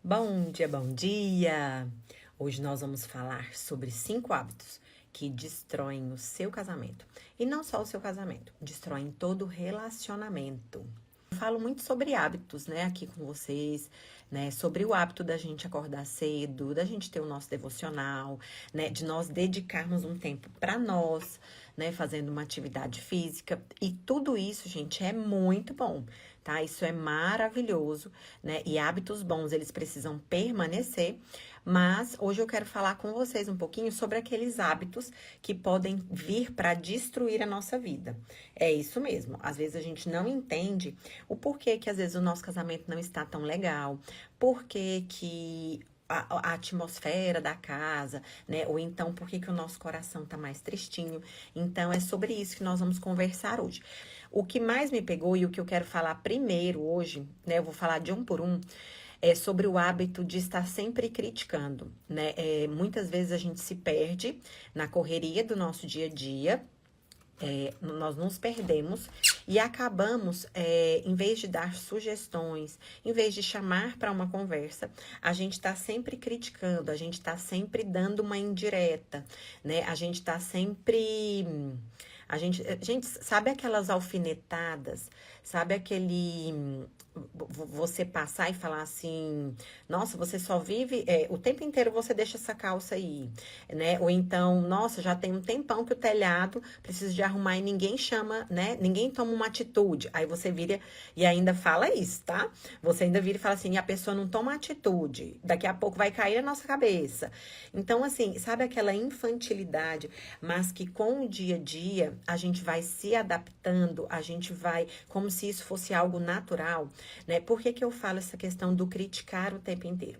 Bom dia, bom dia! Hoje nós vamos falar sobre 5 hábitos que destroem o seu casamento. E não só o seu casamento, destroem todo o relacionamento. Eu falo muito sobre hábitos, né, aqui com vocês, né, sobre o hábito da gente acordar cedo, da gente ter o nosso devocional, né, de nós dedicarmos um tempo para nós, né, fazendo uma atividade física. E tudo isso, gente, é muito bom, tá? Isso é maravilhoso, né? E hábitos bons, eles precisam permanecer. Mas hoje eu quero falar com vocês um pouquinho sobre aqueles hábitos que podem vir para destruir a nossa vida. É isso mesmo. Às vezes a gente não entende o porquê que às vezes o nosso casamento não está tão legal, porquê que a atmosfera da casa, né? Ou então, por que que o nosso coração tá mais tristinho? Então, é sobre isso que nós vamos conversar hoje. O que mais me pegou e o que eu quero falar primeiro hoje, né? Eu vou falar de um por um, é sobre o hábito de estar sempre criticando, né? Muitas vezes a gente se perde na correria do nosso dia a dia. Nós nos perdemos e acabamos, em vez de dar sugestões, em vez de chamar para uma conversa, a gente está sempre criticando, a gente está sempre dando uma indireta, né? A gente está sempre. A gente sabe aquelas alfinetadas, sabe aquele. Você passar e falar assim, nossa, você só vive, o tempo inteiro você deixa essa calça aí, né? Ou então, nossa, já tem um tempão que o telhado precisa de arrumar e ninguém chama, né? Ninguém toma uma atitude. Aí você vira e ainda fala isso, tá? Você ainda vira e fala assim, e a pessoa não toma atitude, daqui a pouco vai cair a nossa cabeça. Então, assim, sabe aquela infantilidade, mas que com o dia a dia a gente vai se adaptando, a gente vai, como se isso fosse algo natural, né? Por que que eu falo essa questão do criticar o tempo inteiro?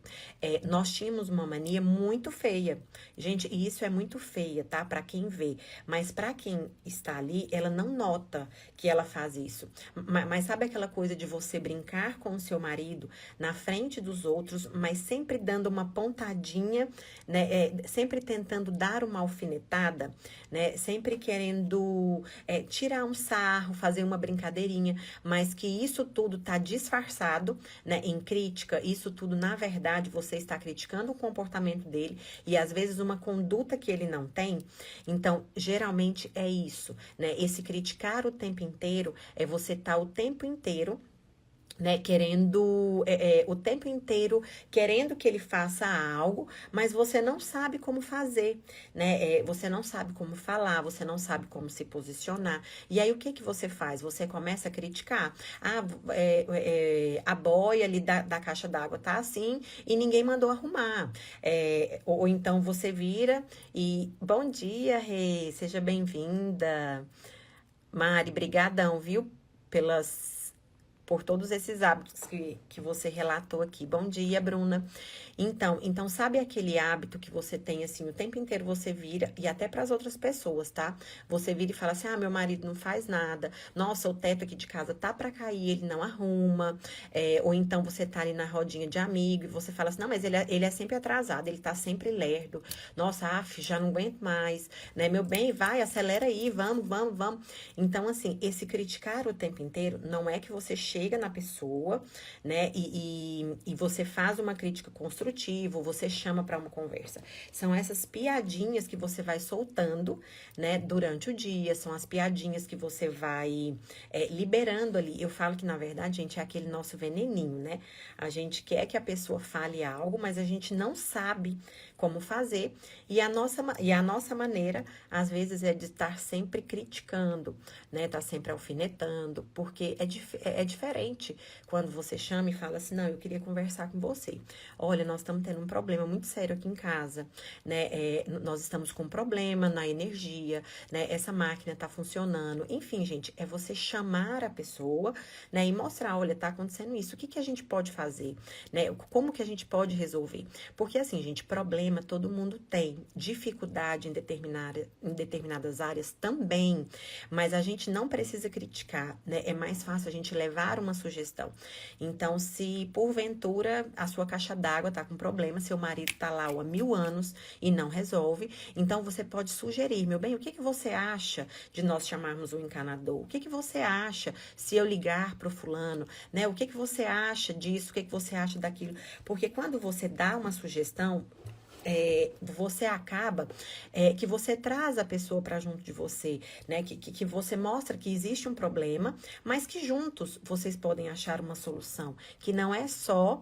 Nós tínhamos uma mania muito feia, gente, e isso é muito feia, tá? Para quem vê, mas para quem está ali, ela não nota que ela faz isso. Mas sabe aquela coisa de você brincar com o seu marido na frente dos outros, mas sempre dando uma pontadinha, né? Sempre tentando dar uma alfinetada, né? Sempre querendo tirar um sarro, fazer uma brincadeirinha, mas que isso tudo tá disfarçado, né, em crítica. Isso tudo, na verdade, você está criticando o comportamento dele e às vezes uma conduta que ele não tem. Então, geralmente é isso, né? Esse criticar o tempo inteiro é você estar o tempo inteiro, né, querendo, o tempo inteiro, querendo que ele faça algo, mas você não sabe como fazer, né, você não sabe como falar, você não sabe como se posicionar, e aí o que que você faz? Você começa a criticar, a boia ali da caixa d'água tá assim, e ninguém mandou arrumar, ou então você vira e, bom dia, Rê, seja bem-vinda, Mari, brigadão, viu, por todos esses hábitos que você relatou aqui. Bom dia, Bruna. Então, sabe aquele hábito que você tem, assim, o tempo inteiro você vira, e até para as outras pessoas, tá? Você vira e fala assim, meu marido não faz nada, nossa, o teto aqui de casa tá para cair, ele não arruma, ou então você tá ali na rodinha de amigo e você fala assim, não, mas ele é sempre atrasado, ele tá sempre lerdo, nossa, já não aguento mais, né? Meu bem, vai, acelera aí, vamos, vamos, vamos. Então, assim, esse criticar o tempo inteiro não é que você chega na pessoa, né, e você faz uma crítica construtiva, você chama para uma conversa. São essas piadinhas que você vai soltando, né, durante o dia, são as piadinhas que você vai liberando ali. Eu falo que, na verdade, gente, é aquele nosso veneninho, né? A gente quer que a pessoa fale algo, mas a gente não sabe como fazer, e a nossa maneira, às vezes, é de estar sempre criticando, né? Tá sempre alfinetando, porque é diferente quando você chama e fala assim, não, eu queria conversar com você. Olha, nós estamos tendo um problema muito sério aqui em casa, né? Nós estamos com um problema na energia, né? Essa máquina tá funcionando. Enfim, gente, é você chamar a pessoa, né? E mostrar, olha, tá acontecendo isso. O que que a gente pode fazer, né? Como que a gente pode resolver? Porque, assim, gente, problema todo mundo tem. Dificuldade em determinadas áreas também. Mas a gente não precisa criticar, né? É mais fácil a gente levar uma sugestão. Então, se porventura a sua caixa d'água tá com problema, seu marido tá lá há 1000 anos e não resolve, então você pode sugerir, meu bem, o que que você acha de nós chamarmos o encanador? O que que você acha se eu ligar pro fulano, né? O que que você acha disso? O que que você acha daquilo? Porque quando você dá uma sugestão, você acaba que você traz a pessoa para junto de você, né? Que você mostra que existe um problema, mas que juntos vocês podem achar uma solução. Que não é só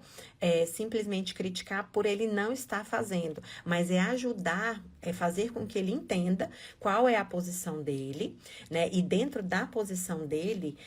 simplesmente criticar por ele não estar fazendo, mas é ajudar, é fazer com que ele entenda qual é a posição dele, né? E dentro da posição dele,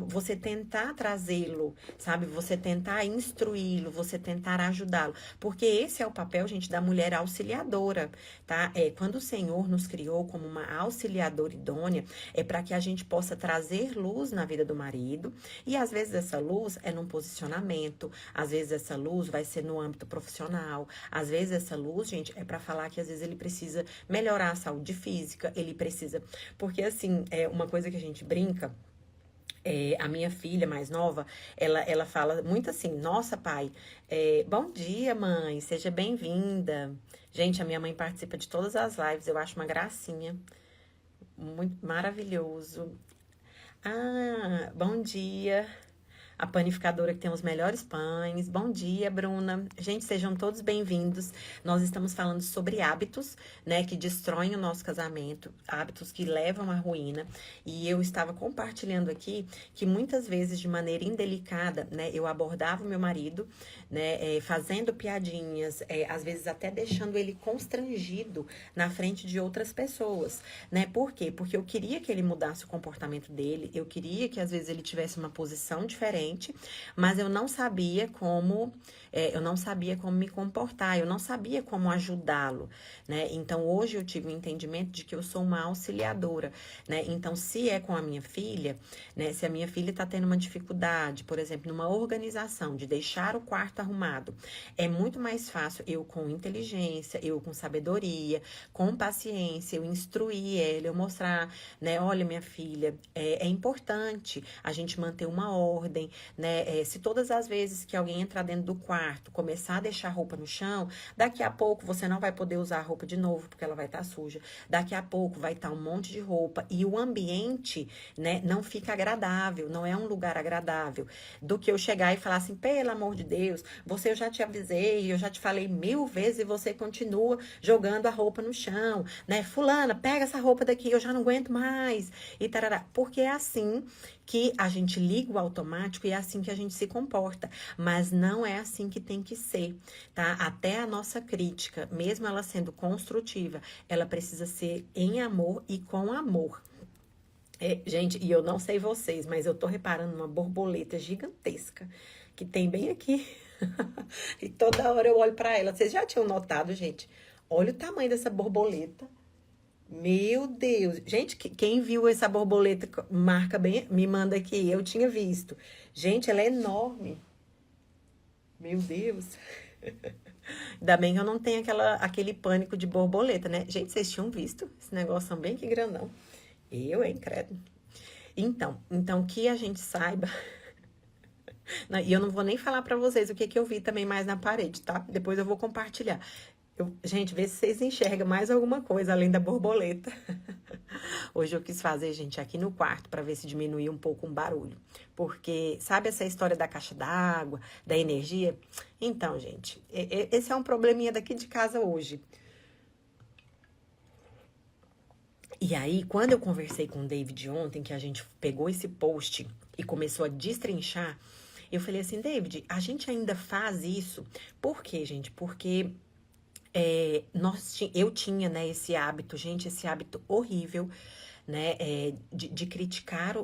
você tentar trazê-lo, sabe? Você tentar instruí-lo, você tentar ajudá-lo. Porque esse é o papel, gente, da mulher auxiliadora, tá? Quando o Senhor nos criou como uma auxiliadora idônea, é para que a gente possa trazer luz na vida do marido, e às vezes essa luz é num posicionamento, às vezes essa luz vai ser no âmbito profissional, às vezes essa luz, gente, é para falar que às vezes ele precisa melhorar a saúde física, ele precisa... Porque, assim, uma coisa que a gente brinca... a minha filha mais nova, ela fala muito assim, nossa, pai, bom dia, mãe, seja bem-vinda. Gente, a minha mãe participa de todas as lives, eu acho uma gracinha, muito maravilhoso. Ah, bom dia, a panificadora que tem os melhores pães. Bom dia, Bruna. Gente, sejam todos bem-vindos. Nós estamos falando sobre hábitos, né, que destroem o nosso casamento, hábitos que levam à ruína. E eu estava compartilhando aqui que muitas vezes, de maneira indelicada, né, eu abordava o meu marido, né, fazendo piadinhas, às vezes até deixando ele constrangido na frente de outras pessoas, né? Por quê? Porque eu queria que ele mudasse o comportamento dele, eu queria que às vezes ele tivesse uma posição diferente, mas eu não sabia como me comportar, eu não sabia como ajudá-lo, né? Então hoje eu tive o entendimento de que eu sou uma auxiliadora, né? Então se é com a minha filha, né? Se a minha filha está tendo uma dificuldade, por exemplo, numa organização de deixar o quarto arrumado, é muito mais fácil eu com inteligência, eu com sabedoria, com paciência, eu instruir ela, eu mostrar, né? Olha, minha filha, é importante a gente manter uma ordem, né? Se todas as vezes que alguém entrar dentro do quarto, começar a deixar a roupa no chão, daqui a pouco você não vai poder usar a roupa de novo, porque ela vai estar suja. Daqui a pouco vai estar um monte de roupa e o ambiente, né, não fica agradável, não é um lugar agradável. Do que eu chegar e falar assim, pelo amor de Deus, eu já te avisei, eu já te falei 1000 vezes e você continua jogando a roupa no chão, né? Fulana, pega essa roupa daqui, eu já não aguento mais. E tarará. Porque é assim que a gente liga o automático e é assim que a gente se comporta. Mas não é assim que tem que ser, tá? Até a nossa crítica, mesmo ela sendo construtiva, ela precisa ser em amor e com amor. Gente, e eu não sei vocês, mas eu tô reparando uma borboleta gigantesca que tem bem aqui. E toda hora eu olho pra ela. Vocês já tinham notado, gente? Olha o tamanho dessa borboleta. Meu Deus. Gente, quem viu essa borboleta, marca bem, me manda aqui. Eu tinha visto. Gente, ela é enorme. Meu Deus. Ainda bem que eu não tenho aquele pânico de borboleta, né? Gente, vocês tinham visto? Esse negócio bem que grandão. Hein, credo. Então que a gente saiba. E eu não vou nem falar pra vocês o que eu vi também mais na parede, tá? Depois eu vou compartilhar. Gente, vê se vocês enxergam mais alguma coisa além da borboleta. Hoje eu quis fazer, gente, aqui no quarto pra ver se diminuía um pouco o barulho. Porque, sabe essa história da caixa d'água, da energia? Então, gente, esse é um probleminha daqui de casa hoje. E aí, quando eu conversei com o David ontem, que a gente pegou esse post e começou a destrinchar, eu falei assim, David, a gente ainda faz isso? Por quê, gente? Porque eu tinha, né, esse hábito, gente, esse hábito horrível, né, de criticar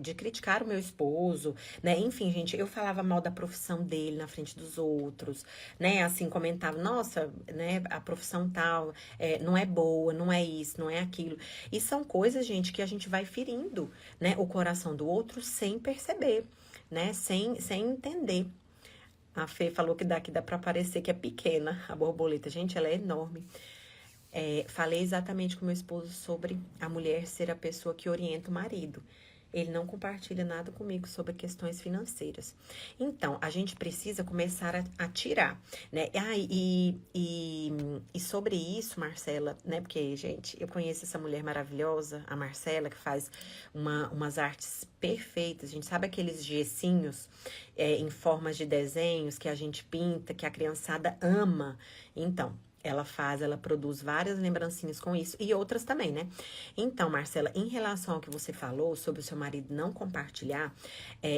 de criticar o meu esposo, né, enfim, gente, eu falava mal da profissão dele na frente dos outros, né, assim, comentava, nossa, né, a profissão tal, não é boa, não é isso, não é aquilo, e são coisas, gente, que a gente vai ferindo, né, o coração do outro sem perceber, né, sem entender. A Fê falou que daqui dá pra parecer que é pequena a borboleta. Gente, ela é enorme. Falei exatamente com meu esposo sobre a mulher ser a pessoa que orienta o marido. ele não compartilha nada comigo sobre questões financeiras. Então, a gente precisa começar a tirar, né? E sobre isso, Marcela, né? Porque, gente, eu conheço essa mulher maravilhosa, a Marcela, que faz umas artes perfeitas. A gente sabe aqueles gessinhos em formas de desenhos que a gente pinta, que a criançada ama. Então, ela produz várias lembrancinhas com isso e outras também, né? Então, Marcela, em relação ao que você falou sobre o seu marido não compartilhar,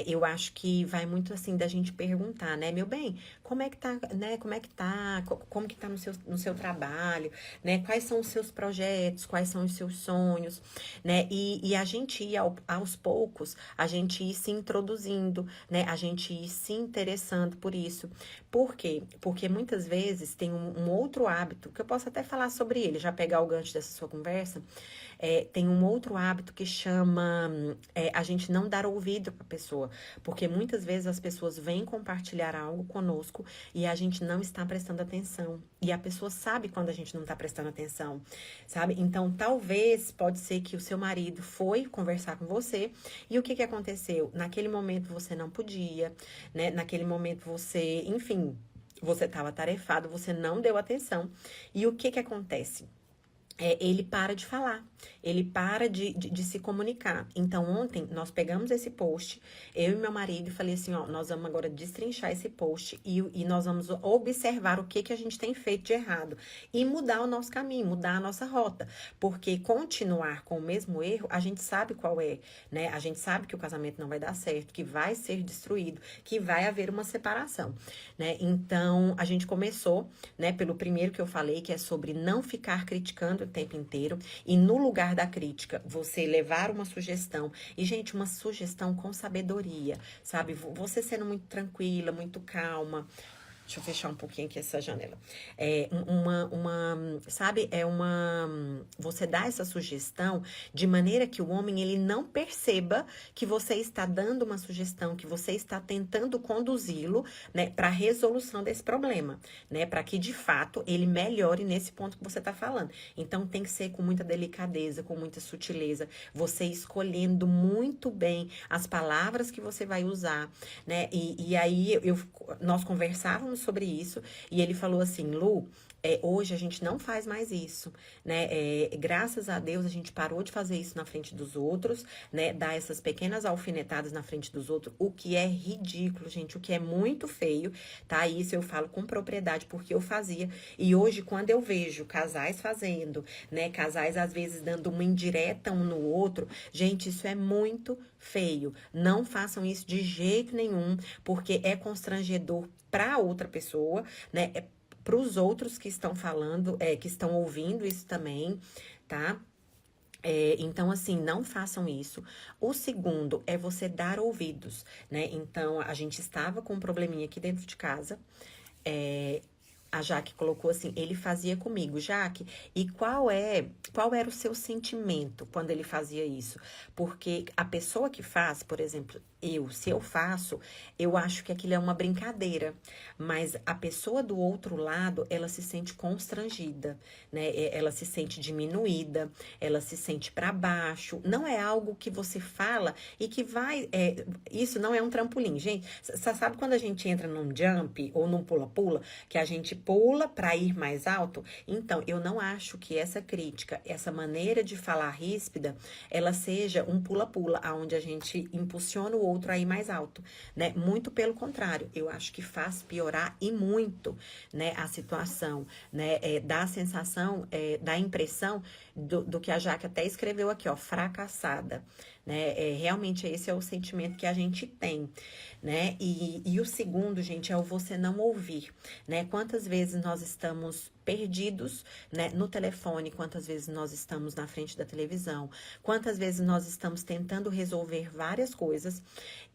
eu acho que vai muito assim da gente perguntar, né? Meu bem, como é que tá, né? Como é que tá? Como que tá no seu trabalho, né? Quais são os seus projetos? Quais são os seus sonhos, né? E a gente ir aos poucos, a gente ir se introduzindo, né? A gente ir se interessando por isso. Por quê? Porque muitas vezes tem um outro hábito, que eu posso até falar sobre ele, já pegar o gancho dessa sua conversa, tem um outro hábito que chama a gente não dar ouvido para a pessoa, porque muitas vezes as pessoas vêm compartilhar algo conosco e a gente não está prestando atenção, e a pessoa sabe quando a gente não está prestando atenção, sabe? Então, talvez, pode ser que o seu marido foi conversar com você, e o que aconteceu? Naquele momento você não podia, né? Naquele momento você, enfim, você estava tarefado, você não deu atenção. E o que acontece? Ele para de falar, ele para de se comunicar. Então, ontem, nós pegamos esse post, eu e meu marido, e falei assim, ó, nós vamos agora destrinchar esse post e nós vamos observar o que a gente tem feito de errado e mudar o nosso caminho, mudar a nossa rota. Porque continuar com o mesmo erro, a gente sabe qual é, né? A gente sabe que o casamento não vai dar certo, que vai ser destruído, que vai haver uma separação, né? Então, a gente começou, né, pelo primeiro que eu falei, que é sobre não ficar criticando o tempo inteiro, e no lugar da crítica, você levar uma sugestão, e gente, uma sugestão com sabedoria, sabe? Você sendo muito tranquila, muito calma. Deixa eu fechar um pouquinho aqui essa janela. Sabe, você dá essa sugestão de maneira que o homem, ele não perceba que você está dando uma sugestão, que você está tentando conduzi-lo, né, para a resolução desse problema, né, para que, de fato, ele melhore nesse ponto que você está falando. Então, tem que ser com muita delicadeza, com muita sutileza, você escolhendo muito bem as palavras que você vai usar, né, e aí nós conversávamos sobre isso, e ele falou assim, Lu, hoje a gente não faz mais isso, né? Graças a Deus a gente parou de fazer isso na frente dos outros, né? Dar essas pequenas alfinetadas na frente dos outros, o que é ridículo, gente, o que é muito feio, tá? Isso eu falo com propriedade, porque eu fazia, e hoje quando eu vejo casais fazendo, né? Casais às vezes dando uma indireta um no outro, gente, isso é muito feio. Não façam isso de jeito nenhum, porque é constrangedor para outra pessoa, né? Para os outros que estão falando, que estão ouvindo isso também, tá? Então, assim, não façam isso. O segundo é você dar ouvidos, né? Então, a gente estava com um probleminha aqui dentro de casa. A Jaque colocou assim, ele fazia comigo, Jaque, e qual era o seu sentimento quando ele fazia isso? Porque a pessoa que faz, por exemplo, se eu faço, eu acho que aquilo é uma brincadeira, mas a pessoa do outro lado, ela se sente constrangida, né? Ela se sente diminuída, ela se sente para baixo, não é algo que você fala e que vai, isso não é um trampolim, gente, sabe quando a gente entra num jump ou num pula-pula, que a gente pula para ir mais alto? Então, eu não acho que essa crítica, essa maneira de falar ríspida, ela seja um pula-pula, onde a gente impulsiona o outro a ir mais alto, né? Muito pelo contrário, eu acho que faz piorar e muito, né, a situação, né? Dá a sensação, dá a impressão do que a Jaque até escreveu aqui, ó, fracassada, né? Realmente esse é o sentimento que a gente tem, né? E o segundo, gente, é o você não ouvir, né? Quantas vezes nós estamos perdidos, né, no telefone, quantas vezes nós estamos na frente da televisão, quantas vezes nós estamos tentando resolver várias coisas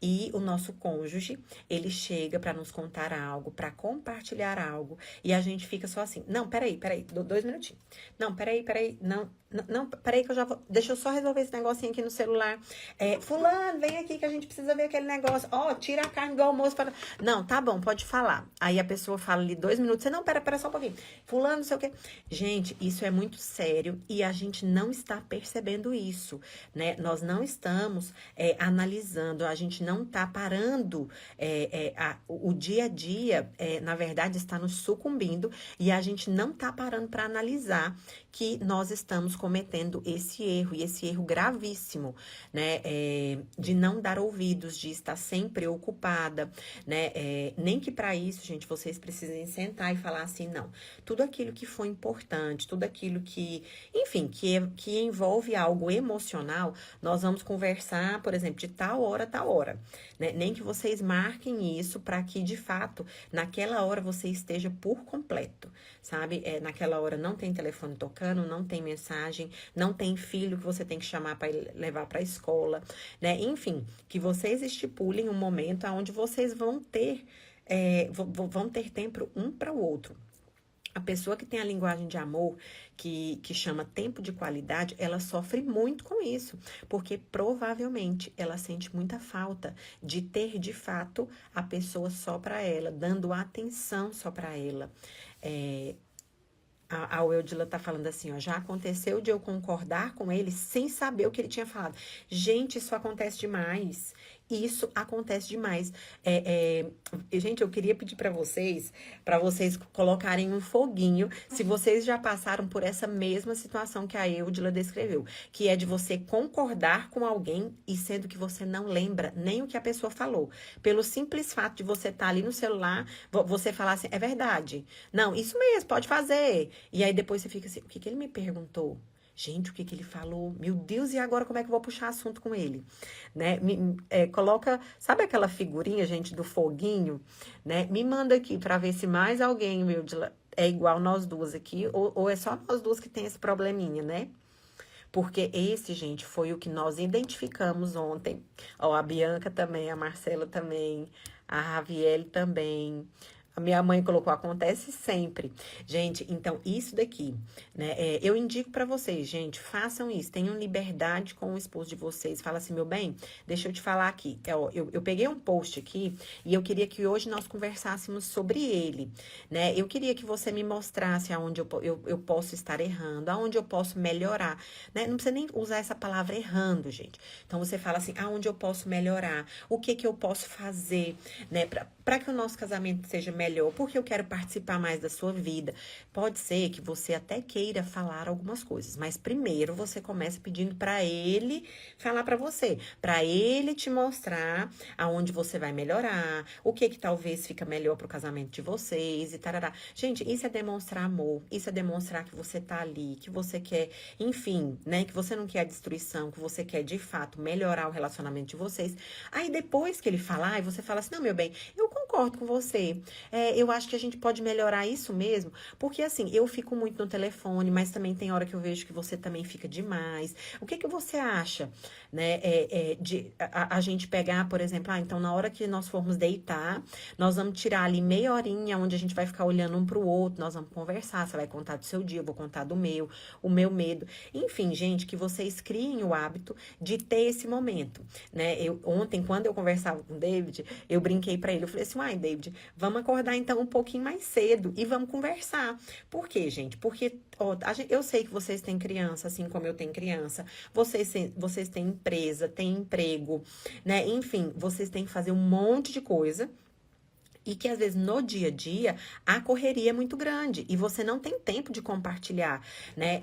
e o nosso cônjuge, ele chega para nos contar algo, para compartilhar algo, e a gente fica só assim, não, peraí, 2 minutinhos, não, peraí, não, Não, peraí que eu já vou. Deixa eu só resolver esse negocinho aqui no celular. Fulano, vem aqui que a gente precisa ver aquele negócio. Ó, tira a carne do almoço para. Não, tá bom, pode falar. Aí a pessoa fala ali 2 minutos. Você não, pera só um pouquinho. Fulano, não sei o quê. Gente, isso é muito sério e a gente não está percebendo isso, né? Nós não estamos analisando, a gente não está parando. O dia a dia, na verdade, está nos sucumbindo e a gente não está parando para analisar que nós estamos cometendo esse erro, e esse erro gravíssimo, né, de não dar ouvidos, de estar sempre ocupada, né, nem que para isso, gente, vocês precisem sentar e falar assim, não, tudo aquilo que foi importante, tudo aquilo que, enfim, que envolve algo emocional, nós vamos conversar, por exemplo, de tal hora, né, nem que vocês marquem isso para que, de fato, naquela hora você esteja por completo, sabe, naquela hora não tem telefone tocando, não tem mensagem, não tem filho que você tem que chamar para levar para a escola, né? Enfim, que vocês estipulem um momento onde vocês vão ter tempo um para o outro. A pessoa que tem a linguagem de amor, que chama tempo de qualidade, ela sofre muito com isso, porque provavelmente ela sente muita falta de ter de fato a pessoa só para ela, dando atenção só para ela. A Weldila tá falando assim, ó, já aconteceu de eu concordar com ele sem saber o que ele tinha falado. Gente, isso acontece demais. Isso acontece demais. Gente, eu queria pedir para vocês colocarem um foguinho, se vocês já passaram por essa mesma situação que a Eudila descreveu, que é de você concordar com alguém e sendo que você não lembra nem o que a pessoa falou. Pelo simples fato de você estar ali no celular, você falar assim, é verdade. Não, isso mesmo, pode fazer. E aí depois você fica assim, o que ele me perguntou? Gente, o que ele falou? Meu Deus, e agora como é que eu vou puxar assunto com ele? Né? Coloca, sabe aquela figurinha, gente, do foguinho? Né? Me manda aqui para ver se mais alguém, meu, é igual nós duas aqui, ou é só nós duas que tem esse probleminha, né? Porque esse, gente, foi o que nós identificamos ontem. Ó, a Bianca também, a Marcela também, a Raviele também. A minha mãe colocou, acontece sempre. Gente, então, isso daqui, né? Eu indico pra vocês, gente, façam isso. Tenham liberdade com o esposo de vocês. Fala assim, meu bem, deixa eu te falar aqui. Eu peguei um post aqui e eu queria que hoje nós conversássemos sobre ele, né? Eu queria que você me mostrasse aonde eu posso estar errando, aonde eu posso melhorar, né? Não precisa nem usar essa palavra errando, gente. Então, você fala assim, aonde eu posso melhorar, o que eu posso fazer, né? Para que o nosso casamento seja melhor, porque eu quero participar mais da sua vida. Pode ser que você até queira falar algumas coisas, mas primeiro você começa pedindo para ele falar para você, para ele te mostrar aonde você vai melhorar, o que talvez fica melhor pro casamento de vocês e tarará. Gente, isso é demonstrar amor, isso é demonstrar que você tá ali, que você quer, enfim, né, que você não quer a destruição, que você quer de fato melhorar o relacionamento de vocês. Aí depois que ele falar, e você fala assim, não, meu bem, eu concordo com você. Eu acho que a gente pode melhorar isso mesmo, porque assim, eu fico muito no telefone, mas também tem hora que eu vejo que você também fica demais. O que você acha, né, de a gente pegar, por exemplo, então na hora que nós formos deitar, nós vamos tirar ali meia horinha, onde a gente vai ficar olhando um pro outro, nós vamos conversar, você vai contar do seu dia, eu vou contar do meu, o meu medo. Enfim, gente, que vocês criem o hábito de ter esse momento, né? Ontem, quando eu conversava com o David, eu brinquei pra ele, eu falei assim, uai, David, vamos acordar então um pouquinho mais cedo e vamos conversar. Por quê, gente? Porque eu sei que vocês têm criança, assim como eu tenho criança, vocês têm empresa, têm emprego, né? Enfim, vocês têm que fazer um monte de coisa. E que às vezes no dia a dia a correria é muito grande e você não tem tempo de compartilhar, né?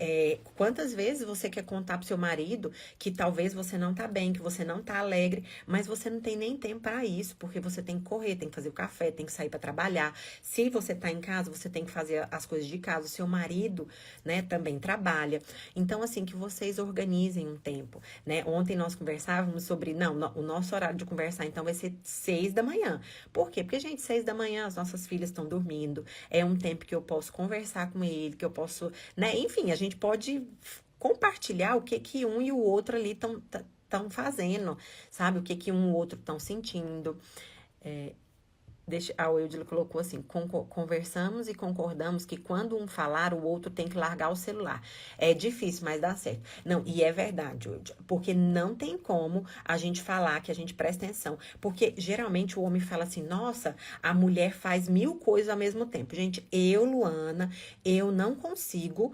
Quantas vezes você quer contar pro seu marido que talvez você não tá bem, que você não tá alegre, mas você não tem nem tempo para isso, porque você tem que correr, tem que fazer o café, tem que sair para trabalhar. Se você tá em casa, você tem que fazer as coisas de casa. O seu marido, né, também trabalha. Então, assim, que vocês organizem um tempo, né? Ontem nós conversávamos sobre, o nosso horário de conversar então vai ser 6 da manhã. Por quê? Porque, gente, 6 da manhã, as nossas filhas estão dormindo. É um tempo que eu posso conversar com ele, que eu posso, né? Enfim, a gente pode compartilhar o que um e o outro ali estão fazendo, sabe? O que um e o outro estão sentindo. A Eudila colocou assim: conversamos e concordamos que quando um falar, o outro tem que largar o celular. É difícil, mas dá certo. Não, e é verdade, Eudila, porque não tem como a gente falar que a gente presta atenção. Porque geralmente o homem fala assim: nossa, a mulher faz 1000 coisas ao mesmo tempo. Gente, Luana, eu não consigo.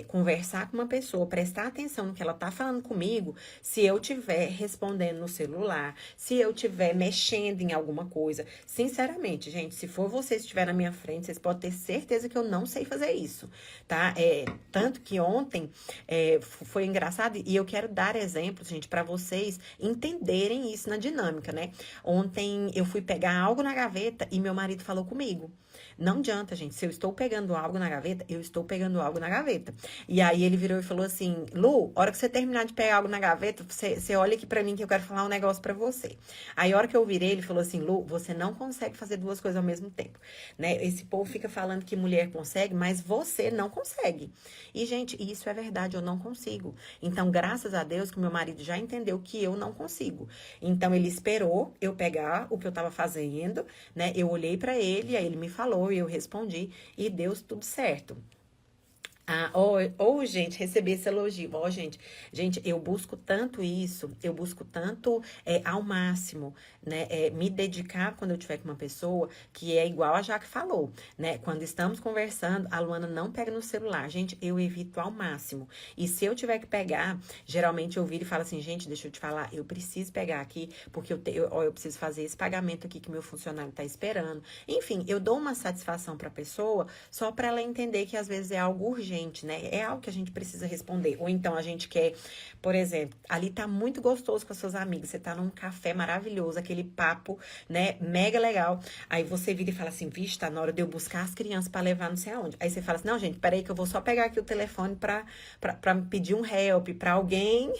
Conversar com uma pessoa, prestar atenção no que ela tá falando comigo, se eu tiver respondendo no celular, se eu tiver mexendo em alguma coisa. Sinceramente, gente, se for você estiver na minha frente, vocês podem ter certeza que eu não sei fazer isso, tá? Tanto que ontem foi engraçado e eu quero dar exemplos, gente, para vocês entenderem isso na dinâmica, né? Ontem eu fui pegar algo na gaveta e meu marido falou comigo. Não adianta, gente. Se eu estou pegando algo na gaveta, eu estou pegando algo na gaveta. E aí ele virou e falou assim: Lu, hora que você terminar de pegar algo na gaveta, você olha aqui pra mim que eu quero falar um negócio pra você. Aí a hora que eu virei, ele falou assim: Lu, você não consegue fazer 2 coisas ao mesmo tempo, né? Esse povo fica falando que mulher consegue, mas você não consegue. E, gente, isso é verdade, eu não consigo. Então, graças a Deus que meu marido já entendeu que eu não consigo. Então, ele esperou eu pegar o que eu tava fazendo, né? Eu olhei pra ele, aí ele me falou, e eu respondi, e deu tudo certo. Gente, recebi esse elogio. Gente, eu busco tanto isso, eu busco tanto ao máximo, né? Me dedicar quando eu estiver com uma pessoa que é igual a Jaque falou, né? Quando estamos conversando, a Luana não pega no celular. Gente, eu evito ao máximo. E se eu tiver que pegar, geralmente eu viro e falo assim, gente, deixa eu te falar, eu preciso pegar aqui, porque eu preciso fazer esse pagamento aqui que meu funcionário tá esperando. Enfim, eu dou uma satisfação pra pessoa só pra ela entender que às vezes é algo urgente, né? É algo que a gente precisa responder. Ou então a gente quer, por exemplo, ali tá muito gostoso com as suas amigas, você tá num café maravilhoso, aquele papo, né, mega legal. Aí você vira e fala assim, vixe, tá na hora de eu buscar as crianças pra levar não sei aonde. Aí você fala assim, não, gente, peraí que eu vou só pegar aqui o telefone pra pedir um help, pra alguém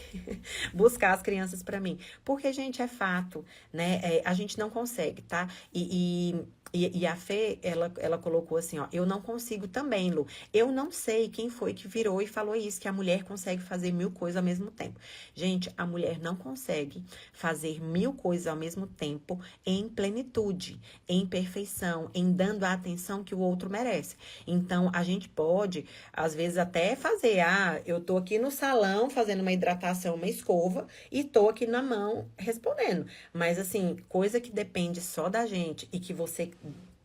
buscar as crianças pra mim. Porque, gente, é fato, né? A gente não consegue, tá? E a Fê, ela colocou assim, ó, eu não consigo também, Lu. Eu não sei quem foi que virou e falou isso, que a mulher consegue fazer 1000 coisas ao mesmo tempo. Gente, a mulher não consegue fazer 1000 coisas ao mesmo tempo em plenitude, em perfeição, em dando a atenção que o outro merece. Então, a gente pode, às vezes, até fazer, eu tô aqui no salão fazendo uma hidratação, uma escova, e tô aqui na mão respondendo. Mas, assim, coisa que depende só da gente e que você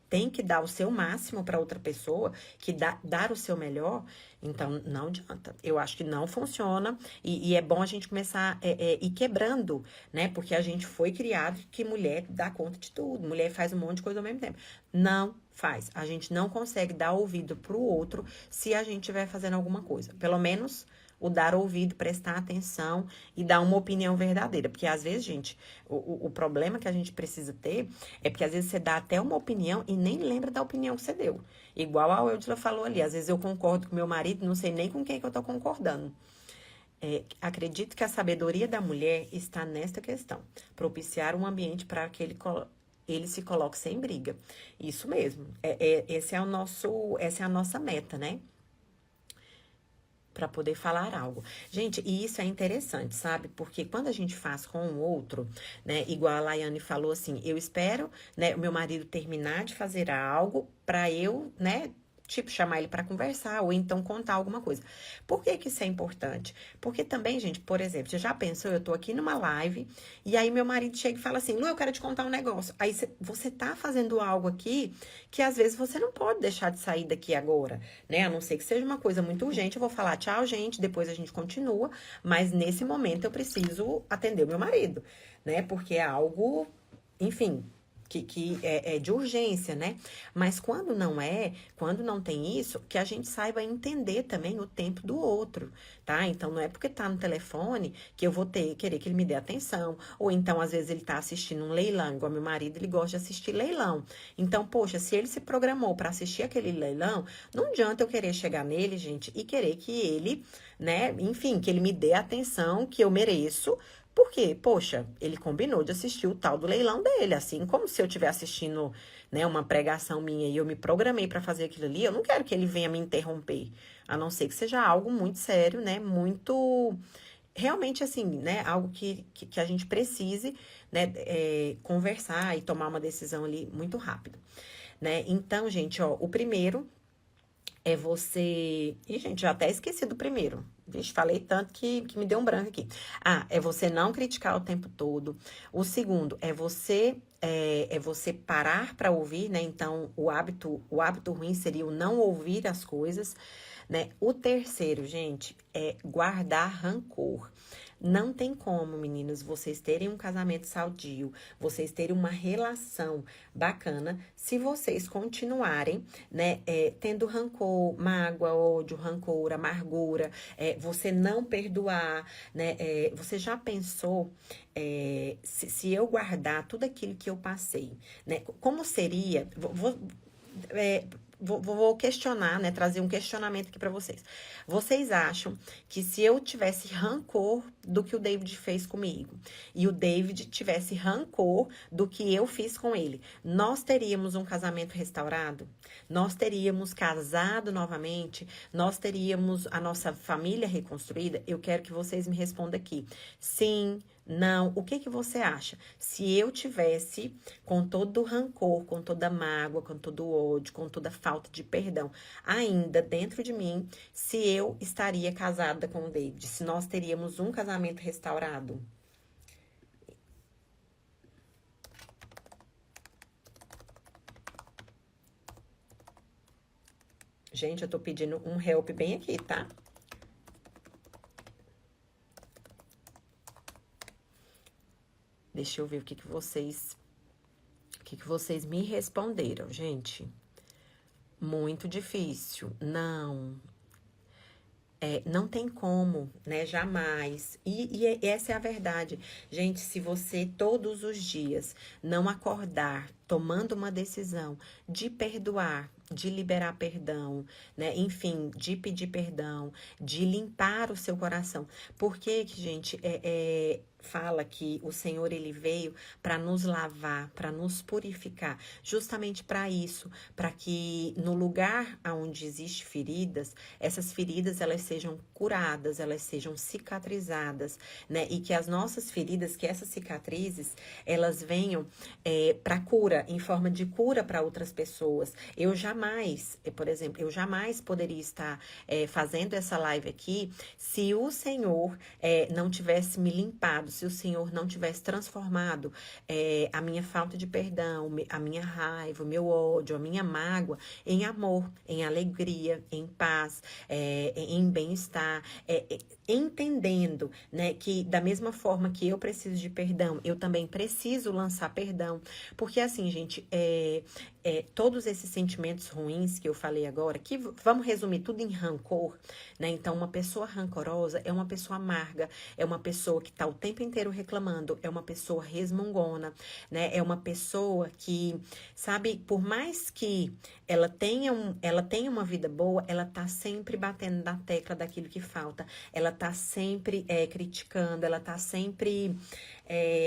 tem que dar o seu máximo para outra pessoa, que dar o seu melhor, então não adianta. Eu acho que não funciona e é bom a gente começar ir quebrando, né? Porque a gente foi criado que mulher dá conta de tudo, mulher faz um monte de coisa ao mesmo tempo. Não faz. A gente não consegue dar ouvido pro outro se a gente estiver fazendo alguma coisa. Pelo menos o dar ouvido, prestar atenção e dar uma opinião verdadeira. Porque às vezes, gente, o problema que a gente precisa ter é porque às vezes você dá até uma opinião e nem lembra da opinião que você deu. Igual a Eudila falou ali, às vezes eu concordo com meu marido, não sei nem com quem que eu tô concordando. Acredito que a sabedoria da mulher está nesta questão. Propiciar um ambiente para que ele se coloque sem briga. Isso mesmo. Essa é a nossa meta, né? Para poder falar algo. Gente, e isso é interessante, sabe? Porque quando a gente faz com o outro, né, igual a Laiane falou assim, eu espero, né, o meu marido terminar de fazer algo para eu, né, tipo, chamar ele para conversar ou então contar alguma coisa. Por que que isso é importante? Porque também, gente, por exemplo, você já pensou, eu tô aqui numa live e aí meu marido chega e fala assim, Lu, eu quero te contar um negócio. Aí você tá fazendo algo aqui que às vezes você não pode deixar de sair daqui agora, né? A não ser que seja uma coisa muito urgente, eu vou falar tchau, gente, depois a gente continua, mas nesse momento eu preciso atender o meu marido, né? Porque é algo, enfim, que é de urgência, né? Mas quando não tem isso, que a gente saiba entender também o tempo do outro, tá? Então, não é porque tá no telefone que eu vou querer que ele me dê atenção. Ou então, às vezes, ele tá assistindo um leilão, igual meu marido, ele gosta de assistir leilão. Então, poxa, se ele se programou para assistir aquele leilão, não adianta eu querer chegar nele, gente, e querer que ele, né, enfim, que ele me dê a atenção que eu mereço, porque, poxa, ele combinou de assistir o tal do leilão dele, assim como se eu estiver assistindo, né, uma pregação minha e eu me programei para fazer aquilo ali, eu não quero que ele venha me interromper, a não ser que seja algo muito sério, né, muito realmente assim, né, algo que a gente precise, né, conversar e tomar uma decisão ali muito rápido, né? Então, gente, ó, o primeiro é você. Ih, gente, já até esqueci do primeiro. Vixe, falei tanto que me deu um branco aqui. Ah, é você não criticar o tempo todo. O segundo é você parar para ouvir, né? Então, o hábito ruim seria o não ouvir as coisas, né? O terceiro, gente, é guardar rancor. Não tem como, meninas, vocês terem um casamento saudio, vocês terem uma relação bacana, se vocês continuarem, né, tendo rancor, mágoa, ódio, rancor, amargura, você não perdoar, né, você já pensou, se eu guardar tudo aquilo que eu passei, né, como seria, é, vou questionar, né? Trazer um questionamento aqui pra vocês. Vocês acham que se eu tivesse rancor do que o David fez comigo e o David tivesse rancor do que eu fiz com ele, nós teríamos um casamento restaurado? Nós teríamos casado novamente? Nós teríamos a nossa família reconstruída? Eu quero que vocês me respondam aqui. Sim, não. O que que você acha? Se eu tivesse com todo o rancor, com toda a mágoa, com todo o ódio, com toda a falta de perdão, ainda dentro de mim, se eu estaria casada com o David, se nós teríamos um casamento restaurado. Gente, eu tô pedindo um help bem aqui, tá? Deixa eu ver o que que vocês me responderam, gente. Muito difícil. Não, não tem como, né? Jamais. E essa é a verdade. Gente, se você todos os dias não acordar tomando uma decisão de perdoar, de liberar perdão, né? Enfim, de pedir perdão, de limpar o seu coração. Por que que, gente, fala que o Senhor ele veio para nos lavar, para nos purificar, justamente para isso, para que no lugar onde existe feridas, essas feridas elas sejam curadas, elas sejam cicatrizadas, né? E que as nossas feridas, que essas cicatrizes, elas venham para cura, em forma de cura para outras pessoas. Eu jamais, por exemplo, eu jamais poderia estar fazendo essa live aqui se o Senhor não tivesse me limpado, se o Senhor não tivesse transformado a minha falta de perdão, a minha raiva, o meu ódio, a minha mágoa em amor, em alegria, em paz, em bem-estar, entendendo, né, que da mesma forma que eu preciso de perdão, eu também preciso lançar perdão, porque assim, gente, todos esses sentimentos ruins que eu falei agora, que vamos resumir tudo em rancor, né? Então, uma pessoa rancorosa é uma pessoa amarga, é uma pessoa que tá o tempo inteiro reclamando, é uma pessoa resmungona, né? É uma pessoa que, sabe, por mais que ela tenha uma vida boa, ela tá sempre batendo na tecla daquilo que falta, ela tá sempre criticando, ela tá sempre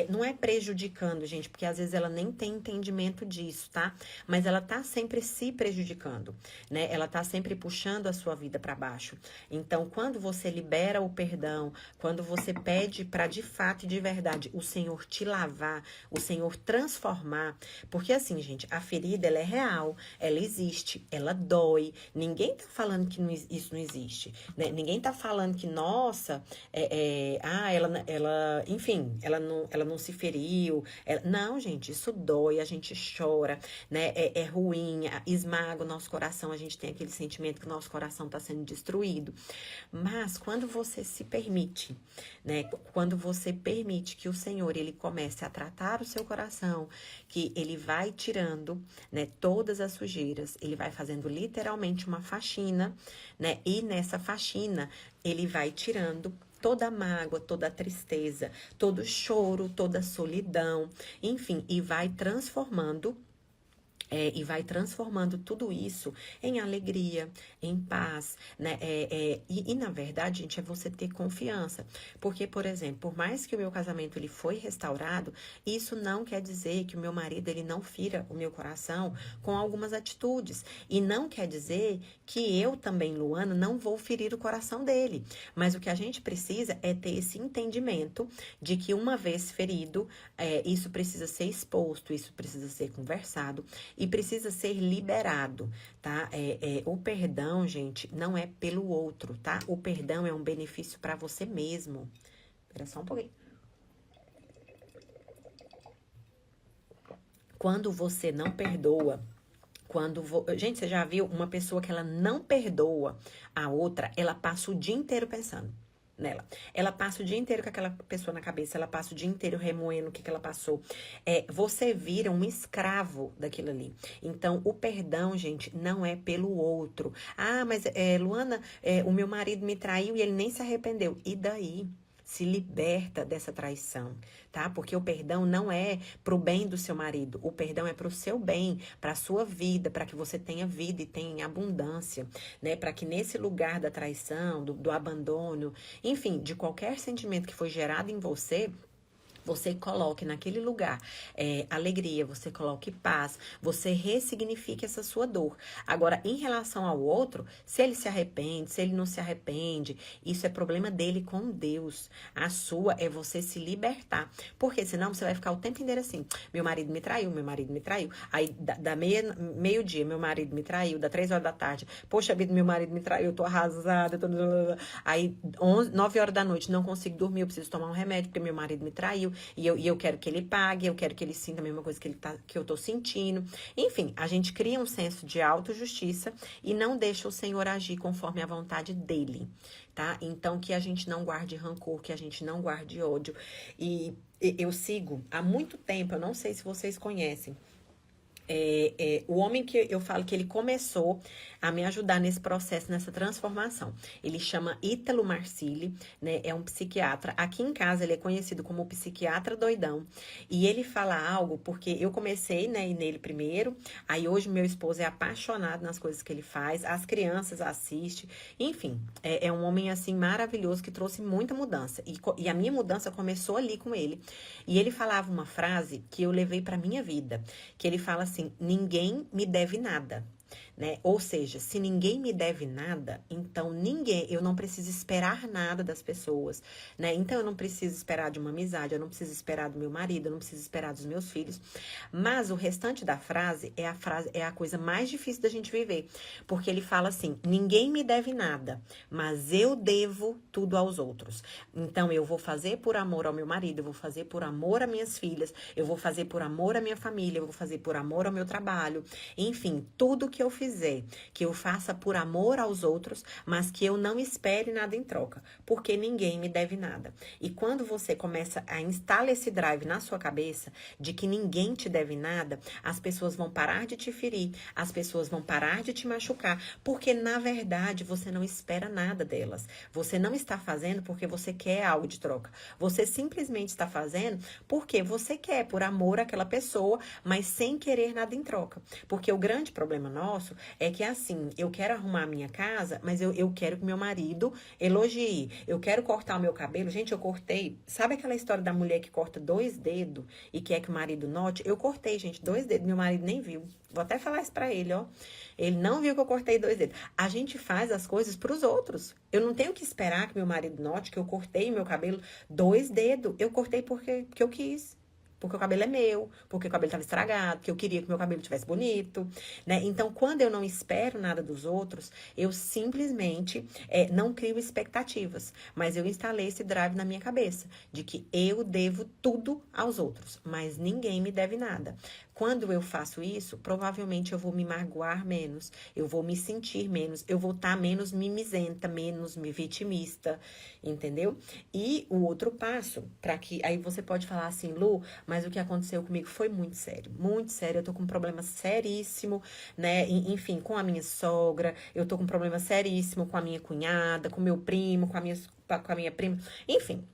não é prejudicando, gente, porque às vezes ela nem tem entendimento disso, tá? Mas ela tá sempre se prejudicando, né? Ela tá sempre puxando a sua vida para baixo. Então, quando você libera o perdão, quando você pede para de fato e de verdade o Senhor te lavar, o Senhor transformar, porque assim, gente, a ferida ela é real, ela existe, ela dói. Ninguém tá falando que isso não existe, né? Ninguém tá falando que, nossa, enfim, ela não se feriu. Não, gente, isso dói, a gente chora, né? É ruim, esmaga o nosso coração, a gente tem aquele sentimento que o nosso coração está sendo destruído. Mas quando você se permite, né? Quando você permite que o Senhor, ele comece a tratar o seu coração, que ele vai tirando, né, todas as sujeiras, ele vai fazendo literalmente uma faxina, né? E nessa faxina, ele vai tirando toda a mágoa, toda a tristeza, todo o choro, toda a solidão, enfim, e vai transformando E vai transformando tudo isso em alegria, em paz, né? Na verdade, gente, é você ter confiança. Porque, por exemplo, por mais que o meu casamento ele foi restaurado, isso não quer dizer que o meu marido ele não fira o meu coração com algumas atitudes. E não quer dizer que eu também, Luana, não vou ferir o coração dele. Mas o que a gente precisa é ter esse entendimento de que uma vez ferido, isso precisa ser exposto, isso precisa ser conversado e precisa ser liberado, tá? O perdão, gente, não é pelo outro, tá? O perdão é um benefício para você mesmo. Espera só um pouquinho. Quando você não perdoa, gente, você já viu uma pessoa que ela não perdoa a outra, ela passa o dia inteiro pensando nela. Ela passa o dia inteiro com aquela pessoa na cabeça, ela passa o dia inteiro remoendo o que ela passou. Você vira um escravo daquilo ali. Então, o perdão, gente, não é pelo outro. Ah, mas Luana, o meu marido me traiu e ele nem se arrependeu. E daí? Se liberta dessa traição, tá? Porque o perdão não é pro bem do seu marido, o perdão é pro seu bem, pra sua vida, para que você tenha vida e tenha abundância, né? Para que nesse lugar da traição, do abandono, enfim, de qualquer sentimento que foi gerado em você coloque naquele lugar alegria, você coloque paz, você ressignifique essa sua dor. Agora, em relação ao outro, se ele se arrepende, se ele não se arrepende, isso é problema dele com Deus. A sua é você se libertar. Porque senão você vai ficar o tempo inteiro assim, meu marido me traiu, meu marido me traiu. Aí, da meio-dia, meu marido me traiu, da 3 horas da tarde, poxa vida, meu marido me traiu, eu tô arrasada, eu tô... Aí, 9 horas da noite, não consigo dormir, eu preciso tomar um remédio, porque meu marido me traiu. E eu quero que ele pague, eu quero que ele sinta a mesma coisa que eu tô sentindo. Enfim, a gente cria um senso de autojustiça e não deixa o Senhor agir conforme a vontade dele, tá? Então, que a gente não guarde rancor, que a gente não guarde ódio. E eu sigo há muito tempo, eu não sei se vocês conhecem, o homem que eu falo que ele começou a me ajudar nesse processo, nessa transformação. Ele chama Ítalo Marcilli, né? É um psiquiatra. Aqui em casa ele é conhecido como psiquiatra doidão. E ele fala algo, porque eu comecei, né, nele primeiro. Aí hoje meu esposo é apaixonado nas coisas que ele faz. As crianças assistem. Enfim, é um homem assim maravilhoso que trouxe muita mudança. E a minha mudança começou ali com ele. E ele falava uma frase que eu levei para minha vida, que ele fala assim: ninguém me deve nada. Né? Ou seja, se ninguém me deve nada, então eu não preciso esperar nada das pessoas, né? Então eu não preciso esperar de uma amizade, eu não preciso esperar do meu marido, eu não preciso esperar dos meus filhos. Mas o restante da frase é a coisa mais difícil da gente viver, porque ele fala assim: ninguém me deve nada, mas eu devo tudo aos outros. Então eu vou fazer por amor ao meu marido, eu vou fazer por amor às minhas filhas, eu vou fazer por amor à minha família, eu vou fazer por amor ao meu trabalho, enfim, tudo que eu fizer, que eu faça por amor aos outros, mas que eu não espere nada em troca, porque ninguém me deve nada. E quando você começa a instalar esse drive na sua cabeça de que ninguém te deve nada, as pessoas vão parar de te ferir, as pessoas vão parar de te machucar, porque na verdade você não espera nada delas. Você não está fazendo porque você quer algo de troca. Você simplesmente está fazendo porque você quer, por amor àquela pessoa, mas sem querer nada em troca. Porque o grande problema nosso é que assim, eu quero arrumar a minha casa, mas eu quero que meu marido elogie. Eu quero cortar o meu cabelo. Gente, eu cortei. Sabe aquela história da mulher que corta 2 dedos e quer que o marido note? Eu cortei, gente, 2 dedos. Meu marido nem viu. Vou até falar isso pra ele, ó. Ele não viu que eu cortei 2 dedos. A gente faz as coisas pros outros. Eu não tenho que esperar que meu marido note que eu cortei meu cabelo 2 dedos. Eu cortei porque eu quis. Porque o cabelo é meu, porque o cabelo estava estragado, porque eu queria que meu cabelo tivesse bonito, né? Então, quando eu não espero nada dos outros, eu simplesmente não crio expectativas. Mas eu instalei esse drive na minha cabeça, de que eu devo tudo aos outros, mas ninguém me deve nada. Quando eu faço isso, provavelmente eu vou me magoar menos, eu vou me sentir menos, eu vou estar menos mimizenta, menos me vitimista, entendeu? E o outro passo, para que aí você pode falar assim, Lu, mas o que aconteceu comigo foi muito sério, muito sério. Eu tô com um problema seríssimo, né? Enfim, com a minha sogra, eu tô com um problema seríssimo com a minha cunhada, com meu primo, com a minha prima, enfim.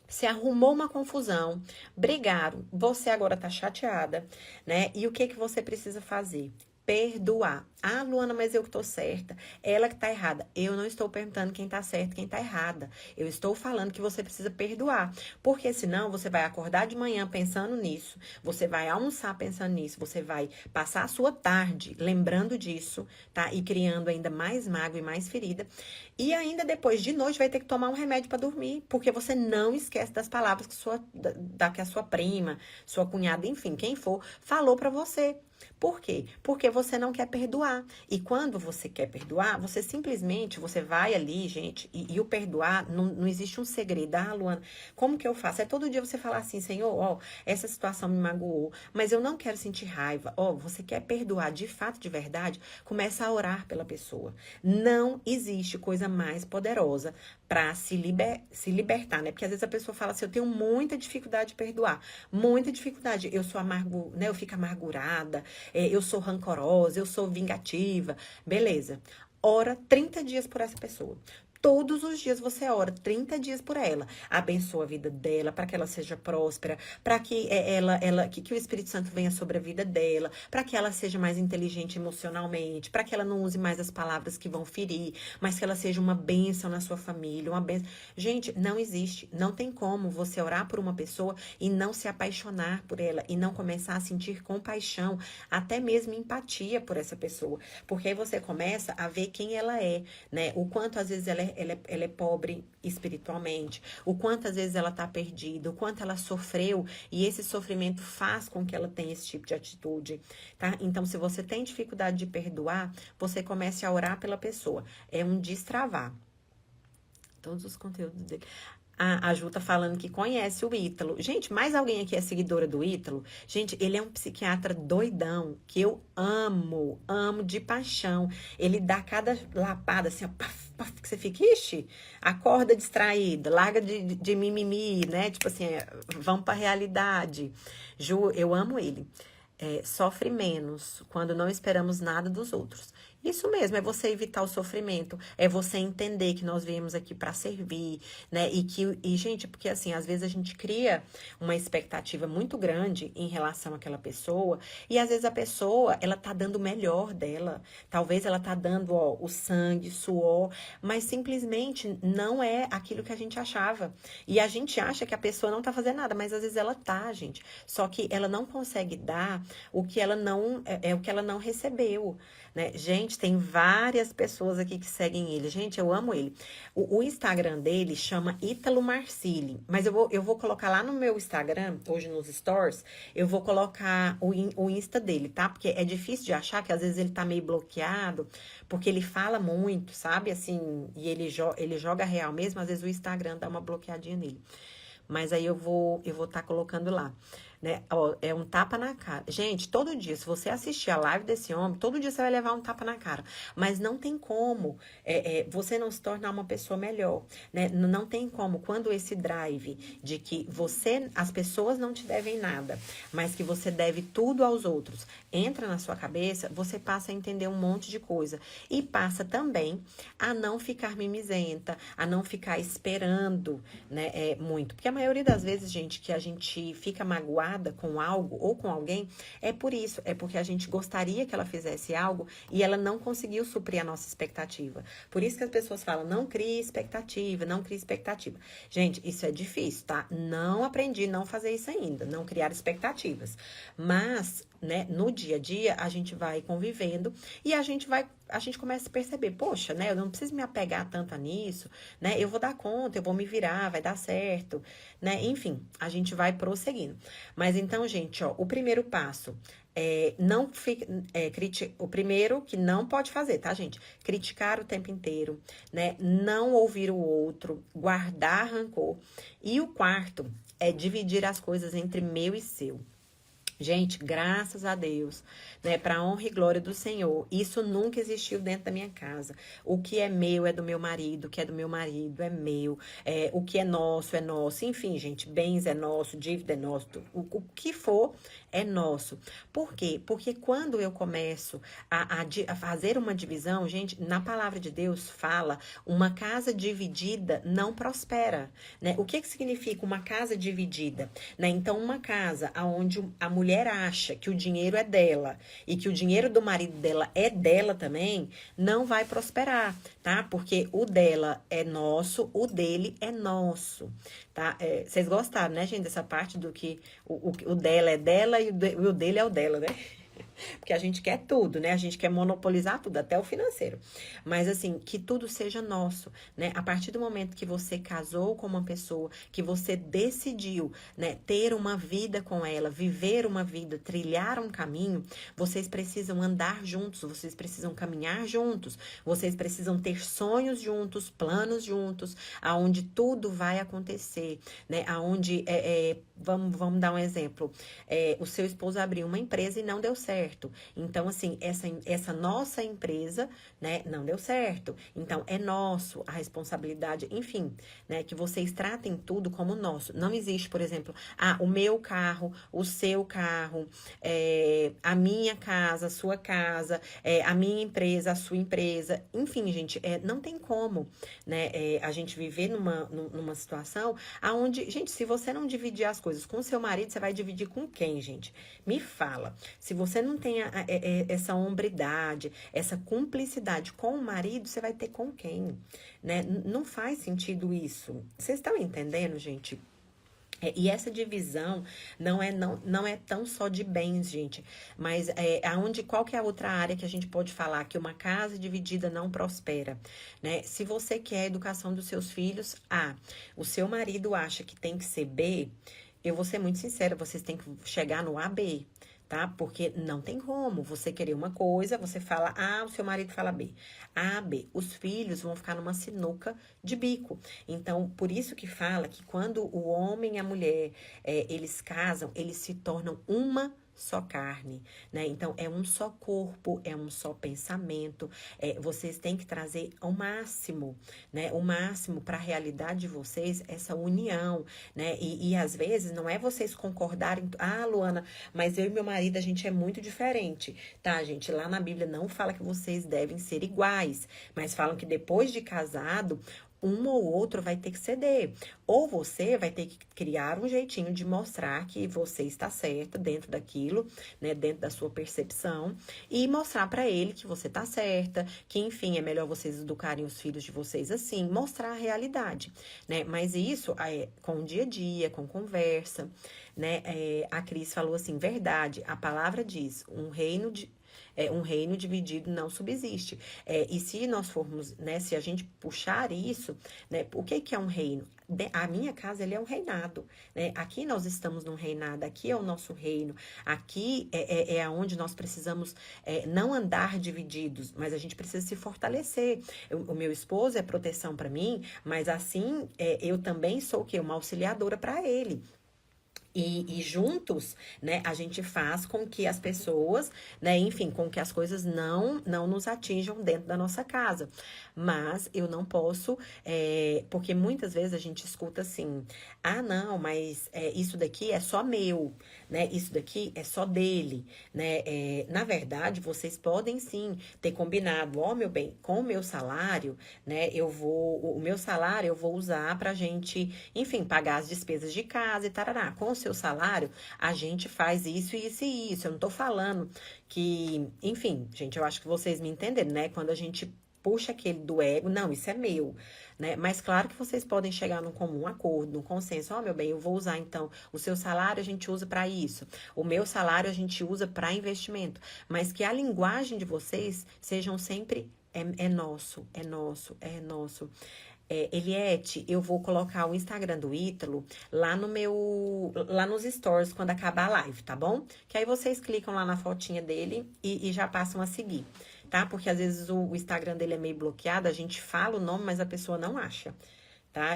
Você arrumou uma confusão, brigaram, você agora tá chateada, né? E o que que você precisa fazer? Perdoar. Ah, Luana, mas eu que tô certa. Ela que tá errada. Eu não estou perguntando quem tá certo, quem tá errada. Eu estou falando que você precisa perdoar. Porque senão você vai acordar de manhã pensando nisso. Você vai almoçar pensando nisso. Você vai passar a sua tarde lembrando disso, tá? E criando ainda mais mágoa e mais ferida. E ainda depois de noite vai ter que tomar um remédio para dormir, porque você não esquece das palavras que que a sua prima, sua cunhada, enfim, quem for, falou para você. Por quê? Porque você não quer perdoar. E quando você quer perdoar, você simplesmente, você vai ali, gente, e o perdoar, não existe um segredo. Ah, Luana, como que eu faço? É todo dia você falar assim, Senhor, ó, essa situação me magoou, mas eu não quero sentir raiva. Ó, você quer perdoar de fato, de verdade? Começa a orar pela pessoa. Não existe coisa mais poderosa para se libertar, né? Porque às vezes a pessoa fala assim, eu tenho muita dificuldade de perdoar, muita dificuldade. Eu sou amargo, né? Eu fico amargurada, eu sou rancorosa, eu sou vingativa. Beleza. Ora 30 dias por essa pessoa. Todos os dias você ora 30 dias por ela. Abençoa a vida dela, para que ela seja próspera, para que que o Espírito Santo venha sobre a vida dela, para que ela seja mais inteligente emocionalmente, para que ela não use mais as palavras que vão ferir, mas que ela seja uma bênção na sua família, uma bênção. Gente, não existe, não tem como você orar por uma pessoa e não se apaixonar por ela e não começar a sentir compaixão, até mesmo empatia por essa pessoa, porque aí você começa a ver quem ela é, né? O quanto às vezes ela é pobre espiritualmente, o quanto às vezes ela tá perdida, o quanto ela sofreu e esse sofrimento faz com que ela tenha esse tipo de atitude, tá? Então, se você tem dificuldade de perdoar, você comece a orar pela pessoa. É um destravar. Todos os conteúdos dele. A Ju tá falando que conhece o Ítalo. Gente, mais alguém aqui é seguidora do Ítalo? Gente, ele é um psiquiatra doidão, que eu amo, amo de paixão. Ele dá cada lapada assim, ó, paf, paf, que você fica, ixi, acorda distraída, larga de mimimi, né? Tipo assim, vamos pra realidade. Ju, eu amo ele. Sofre menos quando não esperamos nada dos outros. Isso mesmo, é você evitar o sofrimento, é você entender que nós viemos aqui para servir, né? Gente, porque assim, às vezes a gente cria uma expectativa muito grande em relação àquela pessoa, e às vezes a pessoa, ela tá dando o melhor dela. Talvez ela tá dando, ó, o sangue, suor, mas simplesmente não é aquilo que a gente achava. E a gente acha que a pessoa não tá fazendo nada, mas às vezes ela tá, gente. Só que ela não consegue dar o que ela não o que ela não recebeu, né? Gente, tem várias pessoas aqui que seguem ele. Gente, eu amo ele. O Instagram dele chama Ítalo Marcilli, mas eu vou colocar lá no meu Instagram, hoje nos stories, eu vou colocar o Insta dele, tá? Porque é difícil de achar, que às vezes ele tá meio bloqueado, porque ele fala muito, sabe? Assim, e ele joga real mesmo, às vezes o Instagram dá uma bloqueadinha nele. Mas aí eu vou tá colocando lá, né? Ó, é um tapa na cara. Gente, todo dia, se você assistir a live desse homem, todo dia você vai levar um tapa na cara. Mas não tem como você não se tornar uma pessoa melhor, né? Não tem como, quando esse drive de que as pessoas não te devem nada, mas que você deve tudo aos outros, entra na sua cabeça, você passa a entender um monte de coisa. E passa também a não ficar mimizenta, a não ficar esperando, né, muito. Porque a maioria das vezes, gente, que a gente fica magoada com algo ou com alguém, é por isso. É porque a gente gostaria que ela fizesse algo e ela não conseguiu suprir a nossa expectativa. Por isso que as pessoas falam, não crie expectativa, não crie expectativa. Gente, isso é difícil, tá? Não aprendi, não fazer isso ainda, não criar expectativas. Mas, né, no dia a dia, a gente vai convivendo e a gente começa a perceber, poxa, né, eu não preciso me apegar tanto nisso, né, eu vou dar conta, eu vou me virar, vai dar certo, né, enfim, a gente vai prosseguindo. Mas então, gente, ó, o primeiro passo não fique, o primeiro que não pode fazer, tá, gente? Criticar o tempo inteiro, né, não ouvir o outro, guardar rancor. E o quarto é dividir as coisas entre meu e seu. Gente, graças a Deus, né, para a honra e glória do Senhor, isso nunca existiu dentro da minha casa. O que é meu é do meu marido, o que é do meu marido é meu, o que é nosso, enfim, gente, bens é nosso, dívida é nosso, o que for é nosso. Por quê? Porque quando eu começo a fazer uma divisão, gente, na palavra de Deus fala, uma casa dividida não prospera, né? O que que significa uma casa dividida? Né? Então, uma casa onde a mulher acha que o dinheiro é dela e que o dinheiro do marido dela é dela também, não vai prosperar, tá? Porque o dela é nosso, o dele é nosso, tá? Vocês gostaram, né, gente, dessa parte do que o dela é dela e o dele é o dela, né? Porque a gente quer tudo, né? A gente quer monopolizar tudo, até o financeiro. Mas assim, que tudo seja nosso, né? A partir do momento que você casou com uma pessoa, que você decidiu, né, ter uma vida com ela, viver uma vida, trilhar um caminho, vocês precisam andar juntos, vocês precisam caminhar juntos, vocês precisam ter sonhos juntos, planos juntos, aonde tudo vai acontecer, né? Aonde vamos dar um exemplo. O seu esposo abriu uma empresa e não deu certo. Então, assim, essa nossa empresa, né, não deu certo. Então, é nosso, a responsabilidade, enfim, né, que vocês tratem tudo como nosso. Não existe, por exemplo, o meu carro, o seu carro, a minha casa, a sua casa, a minha empresa, a sua empresa. Enfim, gente, não tem como, né, a gente viver numa situação aonde, gente, se você não dividir as coisas com o seu marido, você vai dividir com quem, gente? Me fala. Se você não tem essa hombridade, essa cumplicidade com o marido, você vai ter com quem, né? Não faz sentido isso. Vocês estão entendendo, gente? E essa divisão não é tão só de bens, gente, mas qual que é a outra área que a gente pode falar que uma casa dividida não prospera, né? Se você quer a educação dos seus filhos, o seu marido acha que tem que ser B, eu vou ser muito sincera, vocês têm que chegar no AB, tá? Porque não tem como você querer uma coisa, você fala A, o seu marido fala B. A, B. Os filhos vão ficar numa sinuca de bico. Então, por isso que fala que quando o homem e a mulher, eles casam, eles se tornam uma só carne, né? Então, é um só corpo, é um só pensamento. Vocês têm que trazer ao máximo, né? O máximo para a realidade de vocês, essa união, né? E às vezes não é vocês concordarem, Luana, mas eu e meu marido, a gente é muito diferente, tá, gente? Lá na Bíblia não fala que vocês devem ser iguais, mas falam que depois de casado, um ou outro vai ter que ceder. Ou você vai ter que criar um jeitinho de mostrar que você está certa dentro daquilo, né, dentro da sua percepção, e mostrar para ele que você está certa, que enfim, é melhor vocês educarem os filhos de vocês assim, mostrar a realidade, né? Mas isso com o dia a dia, com conversa, né? A Cris falou assim, verdade, a palavra diz, um reino dividido não subsiste. E se nós formos, né, se a gente puxar isso, né, o que é um reino? A minha casa, ele é um reinado, né? Aqui nós estamos num reinado, aqui é o nosso reino, aqui é onde nós precisamos não andar divididos, mas a gente precisa se fortalecer. O meu esposo é proteção para mim, mas assim, eu também sou o quê? Uma auxiliadora para ele. E juntos, né, a gente faz com que as pessoas, né, enfim, com que as coisas não nos atinjam dentro da nossa casa. Mas eu não posso, porque muitas vezes a gente escuta assim, não, mas isso daqui é só meu, né, isso daqui é só dele, né. Na verdade, vocês podem sim ter combinado, meu bem, com o meu salário, né, o meu salário eu vou usar pra gente, enfim, pagar as despesas de casa e tarará. Com o seu salário, a gente faz isso, isso e isso. Eu não tô falando que, enfim, gente, eu acho que vocês me entenderam, né? Quando a gente puxa aquele do ego, não, isso é meu, né? Mas claro que vocês podem chegar num comum acordo, num consenso. Meu bem, eu vou usar então o seu salário, a gente usa para isso. O meu salário a gente usa para investimento. Mas que a linguagem de vocês sejam sempre é nosso, é nosso, é nosso. Eliette, eu vou colocar o Instagram do Ítalo lá nos stories quando acabar a live, tá bom? Que aí vocês clicam lá na fotinha dele e já passam a seguir, tá? Porque às vezes o Instagram dele é meio bloqueado, a gente fala o nome, mas a pessoa não acha, tá?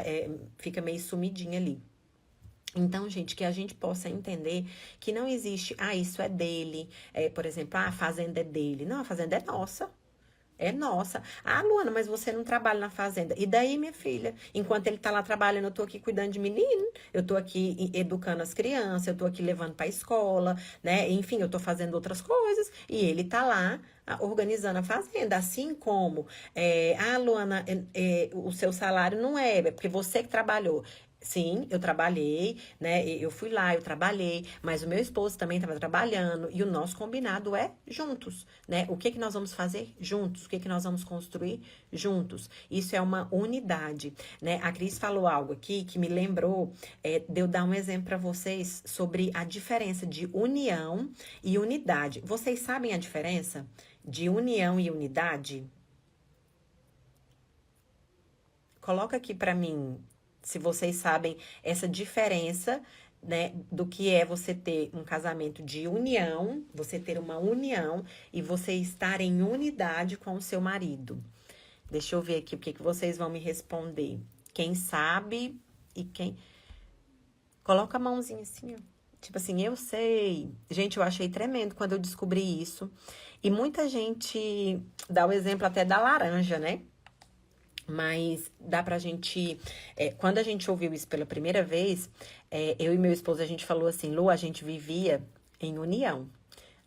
Fica meio sumidinha ali. Então, gente, que a gente possa entender que não existe, isso é dele, por exemplo, a fazenda é dele. Não, a fazenda é nossa. é nossa. Ah, Luana, mas você não trabalha na fazenda. E daí, minha filha? Enquanto ele tá lá trabalhando, eu tô aqui cuidando de menino, eu tô aqui educando as crianças, eu tô aqui levando pra escola, né? Enfim, eu tô fazendo outras coisas e ele tá lá organizando a fazenda. Assim como, Luana, o seu salário não é porque você que trabalhou. Sim, eu trabalhei, né? Eu fui lá, eu trabalhei, mas o meu esposo também estava trabalhando e o nosso combinado é juntos, né? O que que nós vamos fazer juntos? O que que nós vamos construir juntos? Isso é uma unidade, né? A Cris falou algo aqui que me lembrou de eu dar um exemplo para vocês sobre a diferença de união e unidade. Vocês sabem a diferença de união e unidade? Coloca aqui para mim se vocês sabem essa diferença, né, do que é você ter um casamento de união, você ter uma união e você estar em unidade com o seu marido. Deixa eu ver aqui o que que vocês vão me responder. Quem sabe e quem. Coloca a mãozinha assim, ó. Tipo assim, eu sei. Gente, eu achei tremendo quando eu descobri isso. E muita gente dá o exemplo até da laranja, né? Mas dá pra gente. Quando a gente ouviu isso pela primeira vez, eu e meu esposo, a gente falou assim: Lu, a gente vivia em união.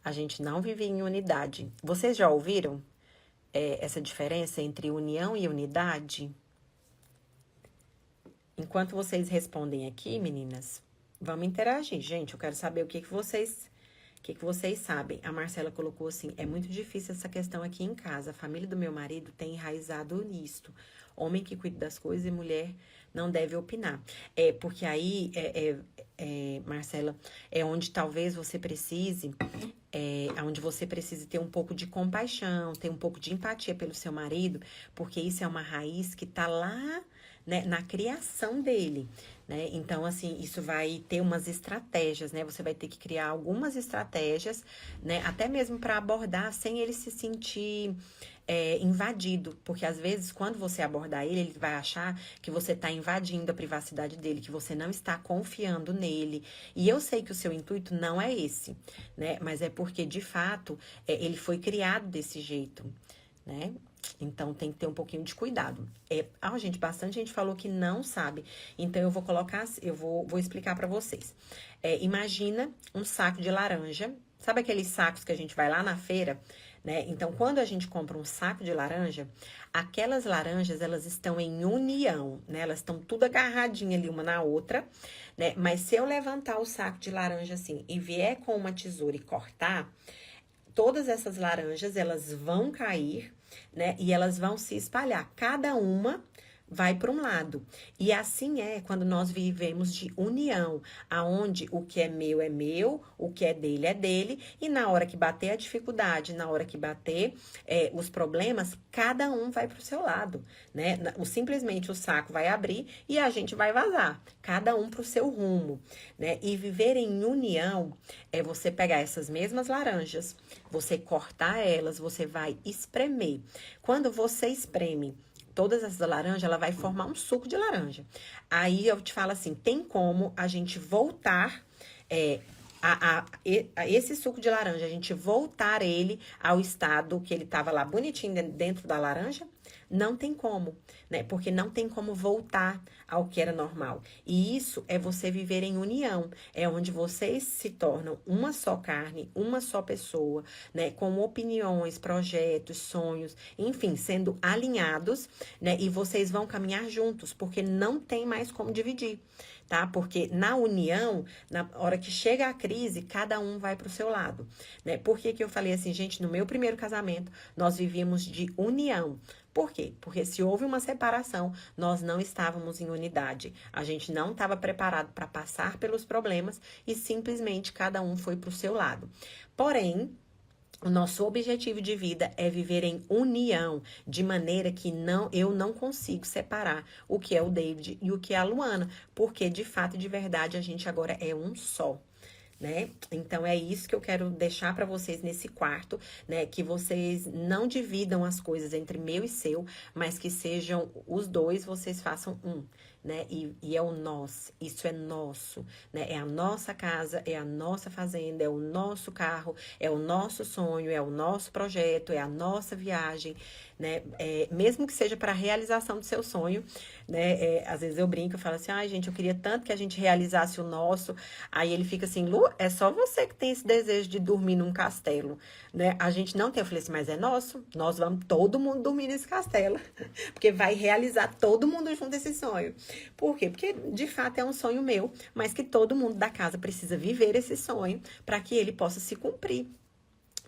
A gente não vivia em unidade. Vocês já ouviram essa diferença entre união e unidade? Enquanto vocês respondem aqui, meninas, vamos interagir. Gente, eu quero saber o que que vocês sabem. A Marcela colocou assim: é muito difícil essa questão aqui em casa. A família do meu marido tem enraizado nisto. Homem que cuida das coisas e mulher não deve opinar. Porque aí, Marcela, é onde talvez você precise, onde você precise ter um pouco de compaixão, ter um pouco de empatia pelo seu marido, porque isso é uma raiz que tá lá, né, na criação dele, né? Então, assim, isso vai ter umas estratégias, né? Você vai ter que criar algumas estratégias, né? Até mesmo para abordar sem ele se sentir invadido, porque às vezes quando você abordar ele, ele vai achar que você está invadindo a privacidade dele, que você não está confiando nele. E eu sei que o seu intuito não é esse, né? Mas é porque de fato ele foi criado desse jeito, né? Então tem que ter um pouquinho de cuidado. Gente, bastante gente falou que não sabe. Então eu vou colocar, vou explicar para vocês. Imagina um saco de laranja. Sabe aqueles sacos que a gente vai lá na feira, né? Então, quando a gente compra um saco de laranja, aquelas laranjas, elas estão em união, né? Elas estão tudo agarradinhas ali uma na outra, né? Mas se eu levantar o saco de laranja assim e vier com uma tesoura e cortar, todas essas laranjas, elas vão cair, né? E elas vão se espalhar. Cada uma vai para um lado. E assim é quando nós vivemos de união, aonde o que é meu, o que é dele, e na hora que bater a dificuldade, na hora que bater os problemas, cada um vai para o seu lado, né? Simplesmente o saco vai abrir e a gente vai vazar, cada um para o seu rumo, né? E viver em união é você pegar essas mesmas laranjas, você cortar elas, você vai espremer. Quando você espreme todas essas laranjas, ela vai formar um suco de laranja. Aí eu te falo assim, tem como a gente voltar a esse suco de laranja, a gente voltar ele ao estado que ele estava lá bonitinho dentro da laranja? Não tem como, né? Porque não tem como voltar ao que era normal. E isso é você viver em união. É onde vocês se tornam uma só carne, uma só pessoa, né? Com opiniões, projetos, sonhos, enfim, sendo alinhados, né? E vocês vão caminhar juntos, porque não tem mais como dividir, tá? Porque na união, na hora que chega a crise, cada um vai pro seu lado, né? Por que que eu falei assim, gente, no meu primeiro casamento, nós vivíamos de união. Por quê? Porque se houve uma separação, nós não estávamos em unidade. A gente não estava preparado para passar pelos problemas e simplesmente cada um foi para o seu lado. Porém, o nosso objetivo de vida é viver em união, de maneira que eu não consigo separar o que é o David e o que é a Luana, porque de fato e de verdade a gente agora é um só. Né? Então é isso que eu quero deixar para vocês nesse quarto, né? Que vocês não dividam as coisas entre meu e seu, mas que sejam os dois, vocês façam um. né? E é o nós, isso é nosso, né? É a nossa casa, é a nossa fazenda, é o nosso carro, é o nosso sonho, é o nosso projeto, é a nossa viagem, né? Mesmo que seja para a realização do seu sonho, né? Às vezes eu brinco, eu falo assim, ai, gente, eu queria tanto que a gente realizasse o nosso. Aí ele fica assim, Lu, é só você que tem esse desejo de dormir num castelo, né? A gente não tem. Eu falei assim, mas é nosso, nós vamos todo mundo dormir nesse castelo, porque vai realizar todo mundo junto esse sonho. Por quê? Porque de fato é um sonho meu, mas que todo mundo da casa precisa viver esse sonho para que ele possa se cumprir.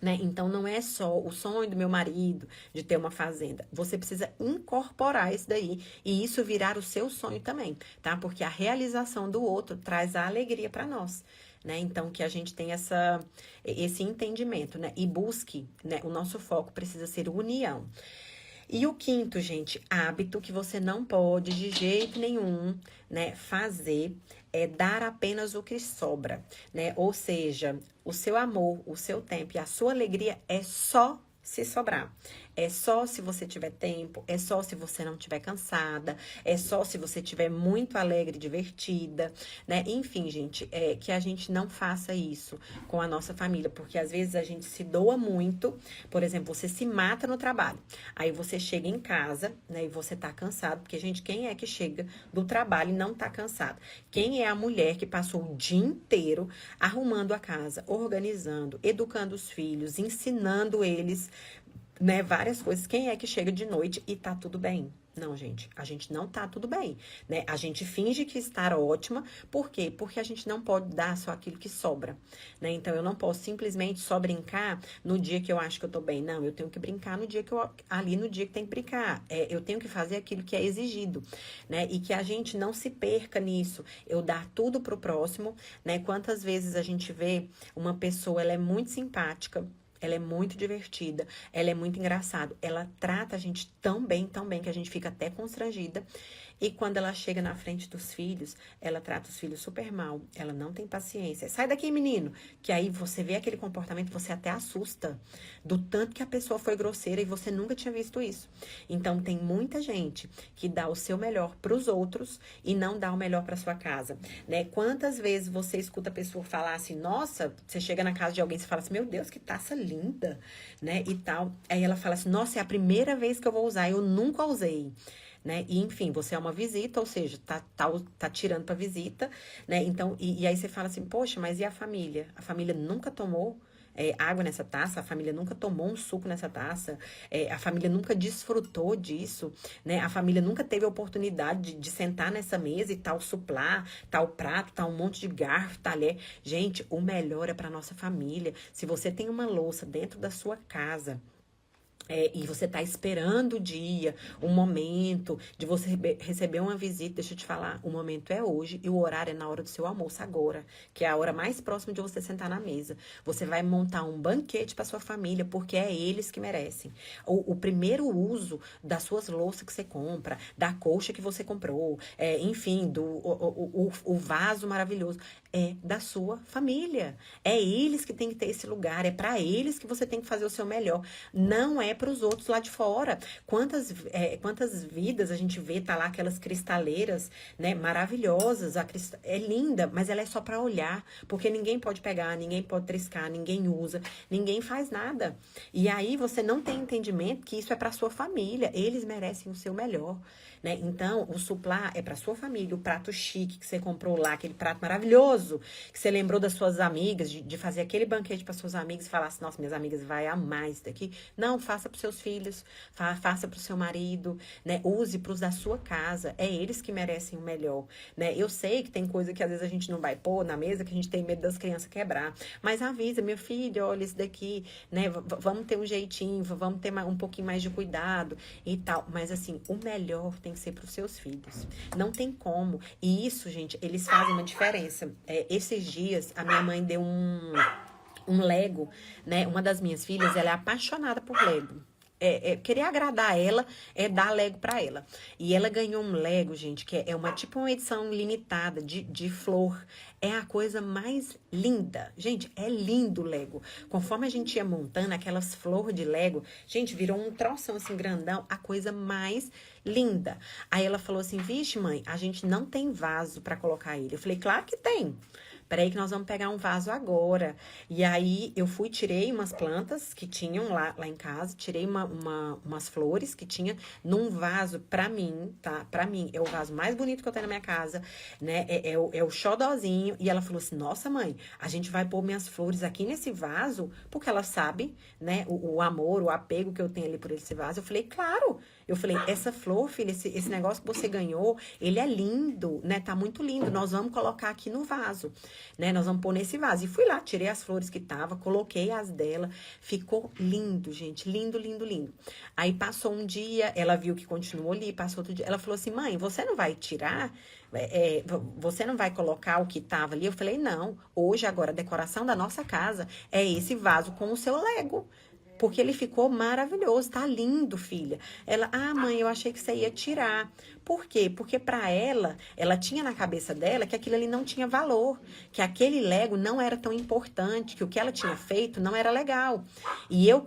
Né? Então, não é só o sonho do meu marido de ter uma fazenda. Você precisa incorporar isso daí e isso virar o seu sonho também, tá? Porque a realização do outro traz a alegria para nós. Né? Então, que a gente tenha esse entendimento, né? E busque, né? O nosso foco precisa ser união. E o quinto, gente, hábito que você não pode de jeito nenhum, né, fazer é dar apenas o que sobra, né? Ou seja, o seu amor, o seu tempo e a sua alegria é só se sobrar. É só se você tiver tempo, é só se você não tiver cansada, é só se você tiver muito alegre, divertida, né? Enfim, gente, que a gente não faça isso com a nossa família, porque às vezes a gente se doa muito. Por exemplo, você se mata no trabalho, aí você chega em casa, né, e você tá cansado, porque, gente, quem é que chega do trabalho e não tá cansado? Quem é a mulher que passou o dia inteiro arrumando a casa, organizando, educando os filhos, ensinando eles, né, várias coisas. Quem é que chega de noite e tá tudo bem? Não, gente, a gente não tá tudo bem, né? A gente finge que está ótima, por quê? Porque a gente não pode dar só aquilo que sobra, né? Então, eu não posso simplesmente só brincar no dia que eu acho que eu tô bem. Não, eu tenho que brincar no dia que ali no dia que tem que brincar. Eu tenho que fazer aquilo que é exigido, né? E que a gente não se perca nisso. Eu dar tudo pro próximo, né? Quantas vezes a gente vê uma pessoa, ela é muito simpática, ela é muito divertida, ela é muito engraçada. Ela trata a gente tão bem, que a gente fica até constrangida. E quando ela chega na frente dos filhos, ela trata os filhos super mal. Ela não tem paciência. Sai daqui, menino. Que aí você vê aquele comportamento, você até assusta. Do tanto que a pessoa foi grosseira e você nunca tinha visto isso. Então, tem muita gente que dá o seu melhor para os outros e não dá o melhor para sua casa, né? Quantas vezes você escuta a pessoa falar assim, nossa, você chega na casa de alguém e fala assim, meu Deus, que taça linda, né? E tal. Aí ela fala assim, nossa, é a primeira vez que eu vou usar, eu nunca usei. Né? E, enfim, você é uma visita, ou seja, tá tirando para visita, né? Então, e aí você fala assim, poxa, mas e a família? A família nunca tomou água nessa taça, a família nunca tomou um suco nessa taça, a família nunca desfrutou disso, né? A família nunca teve a oportunidade de sentar nessa mesa e tal suplá, tal prato, tal um monte de garfo, talher. Gente, o melhor é para nossa família. Se você tem uma louça dentro da sua casa, e você tá esperando o dia, o momento de você receber uma visita, deixa eu te falar, o momento é hoje e o horário é na hora do seu almoço agora, que é a hora mais próxima de você sentar na mesa. Você vai montar um banquete para sua família, porque é eles que merecem. O primeiro uso das suas louças que você compra, da colcha que você comprou, enfim, o vaso maravilhoso, é da sua família. É eles que tem que ter esse lugar, é para eles que você tem que fazer o seu melhor. Não é para os outros lá de fora. Quantas vidas a gente vê, tá lá aquelas cristaleiras, né, maravilhosas, é linda, mas ela é só para olhar, porque ninguém pode pegar, ninguém pode triscar, ninguém usa, ninguém faz nada. E aí você não tem entendimento que isso é para sua família, eles merecem o seu melhor. Né? Então, o suplá é para sua família, o prato chique que você comprou lá, aquele prato maravilhoso, que você lembrou das suas amigas, de fazer aquele banquete para suas amigas e falar assim, nossa, minhas amigas vai amar isso daqui. Não, faça para seus filhos, faça para o seu marido, né? Use para os da sua casa, é eles que merecem o melhor, né? Eu sei que tem coisa que às vezes a gente não vai pôr na mesa, que a gente tem medo das crianças quebrar, mas avisa, meu filho, olha isso daqui, né? Vamos ter um jeitinho, vamos ter um pouquinho mais de cuidado e tal, mas assim, o melhor tem que ser para os seus filhos. Não tem como. E isso, gente, eles fazem uma diferença. Esses dias, a minha mãe deu um Lego, né? Uma das minhas filhas, ela é apaixonada por Lego. querer agradar ela é dar Lego pra ela. E ela ganhou um Lego, gente, que é uma tipo uma edição limitada de flor. É a coisa mais linda. Gente, é lindo o Lego. Conforme a gente ia montando aquelas flores de Lego, gente, virou um troção assim grandão, a coisa mais linda. Aí ela falou assim: "Vixe, mãe, a gente não tem vaso pra colocar ele". Eu falei: "Claro que tem. Peraí que nós vamos pegar um vaso agora". E aí eu fui, tirei umas plantas que tinham lá em casa, tirei umas flores que tinha num vaso pra mim, tá? Pra mim, é o vaso mais bonito que eu tenho na minha casa, né? É o xodozinho. E ela falou assim: "Nossa, mãe, a gente vai pôr minhas flores aqui nesse vaso", porque ela sabe, né, o amor, o apego que eu tenho ali por esse vaso. Eu falei: "Claro". Eu falei: "Essa flor, filha, esse negócio que você ganhou, ele é lindo, né? Tá muito lindo. Nós vamos colocar aqui no vaso, né? Nós vamos pôr nesse vaso". E fui lá, tirei as flores que tava, coloquei as dela. Ficou lindo, gente. Lindo, lindo, lindo. Aí passou um dia, ela viu que continuou ali, passou outro dia. Ela falou assim: "Mãe, você não vai tirar? Você não vai colocar o que tava ali?" Eu falei: "Não. Hoje, agora, a decoração da nossa casa é esse vaso com o seu Lego. Porque ele ficou maravilhoso, tá lindo, filha". Ela: "Ah, mãe, eu achei que você ia tirar". Por quê? Porque pra ela, ela tinha na cabeça dela que aquilo ali não tinha valor, que aquele Lego não era tão importante, que o que ela tinha feito não era legal. E eu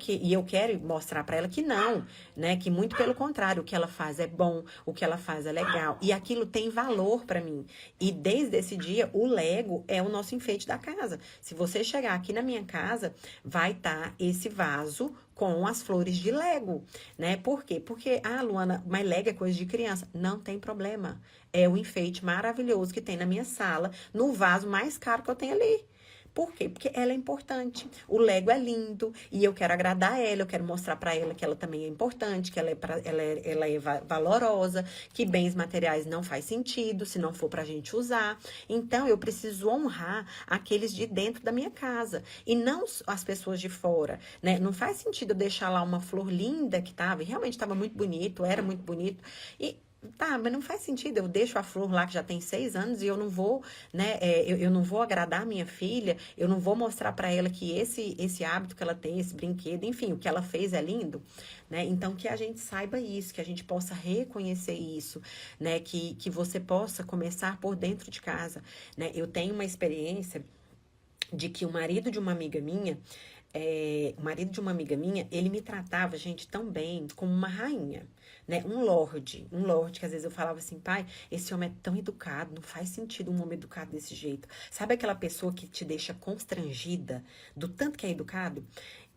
quero mostrar pra ela que não, né? Que muito pelo contrário, o que ela faz é bom, o que ela faz é legal, e aquilo tem valor pra mim. E desde esse dia, o Lego é o nosso enfeite da casa. Se você chegar aqui na minha casa, vai estar esse vaso com as flores de Lego, né? Por quê? Porque, Luana, mas Lego é coisa de criança. Não tem problema. É o enfeite maravilhoso que tem na minha sala, no vaso mais caro que eu tenho ali. Por quê? Porque ela é importante. O Lego é lindo e eu quero agradar ela, eu quero mostrar pra ela que ela também é importante, que ela é valorosa, que bens materiais não faz sentido se não for pra gente usar. Então eu preciso honrar aqueles de dentro da minha casa e não as pessoas de fora, né? Não faz sentido eu deixar lá uma flor linda que tava, e realmente estava muito bonito, era muito bonito. E tá, mas não faz sentido. Eu deixo a flor lá que já tem 6 anos e eu não vou, né? Eu não vou agradar a minha filha, eu não vou mostrar pra ela que esse hábito que ela tem, esse brinquedo, enfim, o que ela fez é lindo, né? Então que a gente saiba isso, que a gente possa reconhecer isso, né? Que você possa começar por dentro de casa, né? Eu tenho uma experiência de que o marido de uma amiga minha, ele me tratava, gente, tão bem, como uma rainha, né? Um lorde, que às vezes eu falava assim: "Pai, esse homem é tão educado, não faz sentido um homem educado desse jeito". Sabe aquela pessoa que te deixa constrangida do tanto que é educado?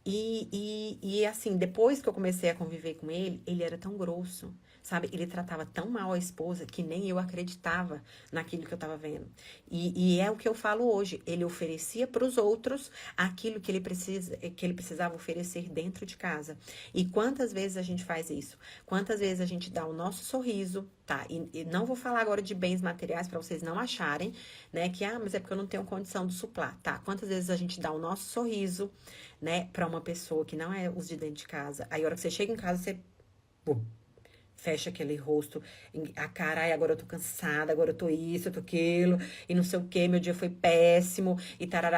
E assim, depois que eu comecei a conviver com ele era tão grosso, sabe? Ele tratava tão mal a esposa que nem eu acreditava naquilo que eu tava vendo. E é o que eu falo hoje. Ele oferecia para os outros aquilo que ele precisava oferecer dentro de casa. E quantas vezes a gente faz isso? Quantas vezes a gente dá o nosso sorriso, tá? E não vou falar agora de bens materiais para vocês não acharem, né? Que, mas é porque eu não tenho condição de suplar, tá? Quantas vezes a gente dá o nosso sorriso, né, pra uma pessoa que não é os de dentro de casa. Aí, a hora que você chega em casa, você pum, fecha aquele rosto, a cara: "Ai, agora eu tô cansada, agora eu tô isso, eu tô aquilo, e não sei o que, meu dia foi péssimo", e tarará.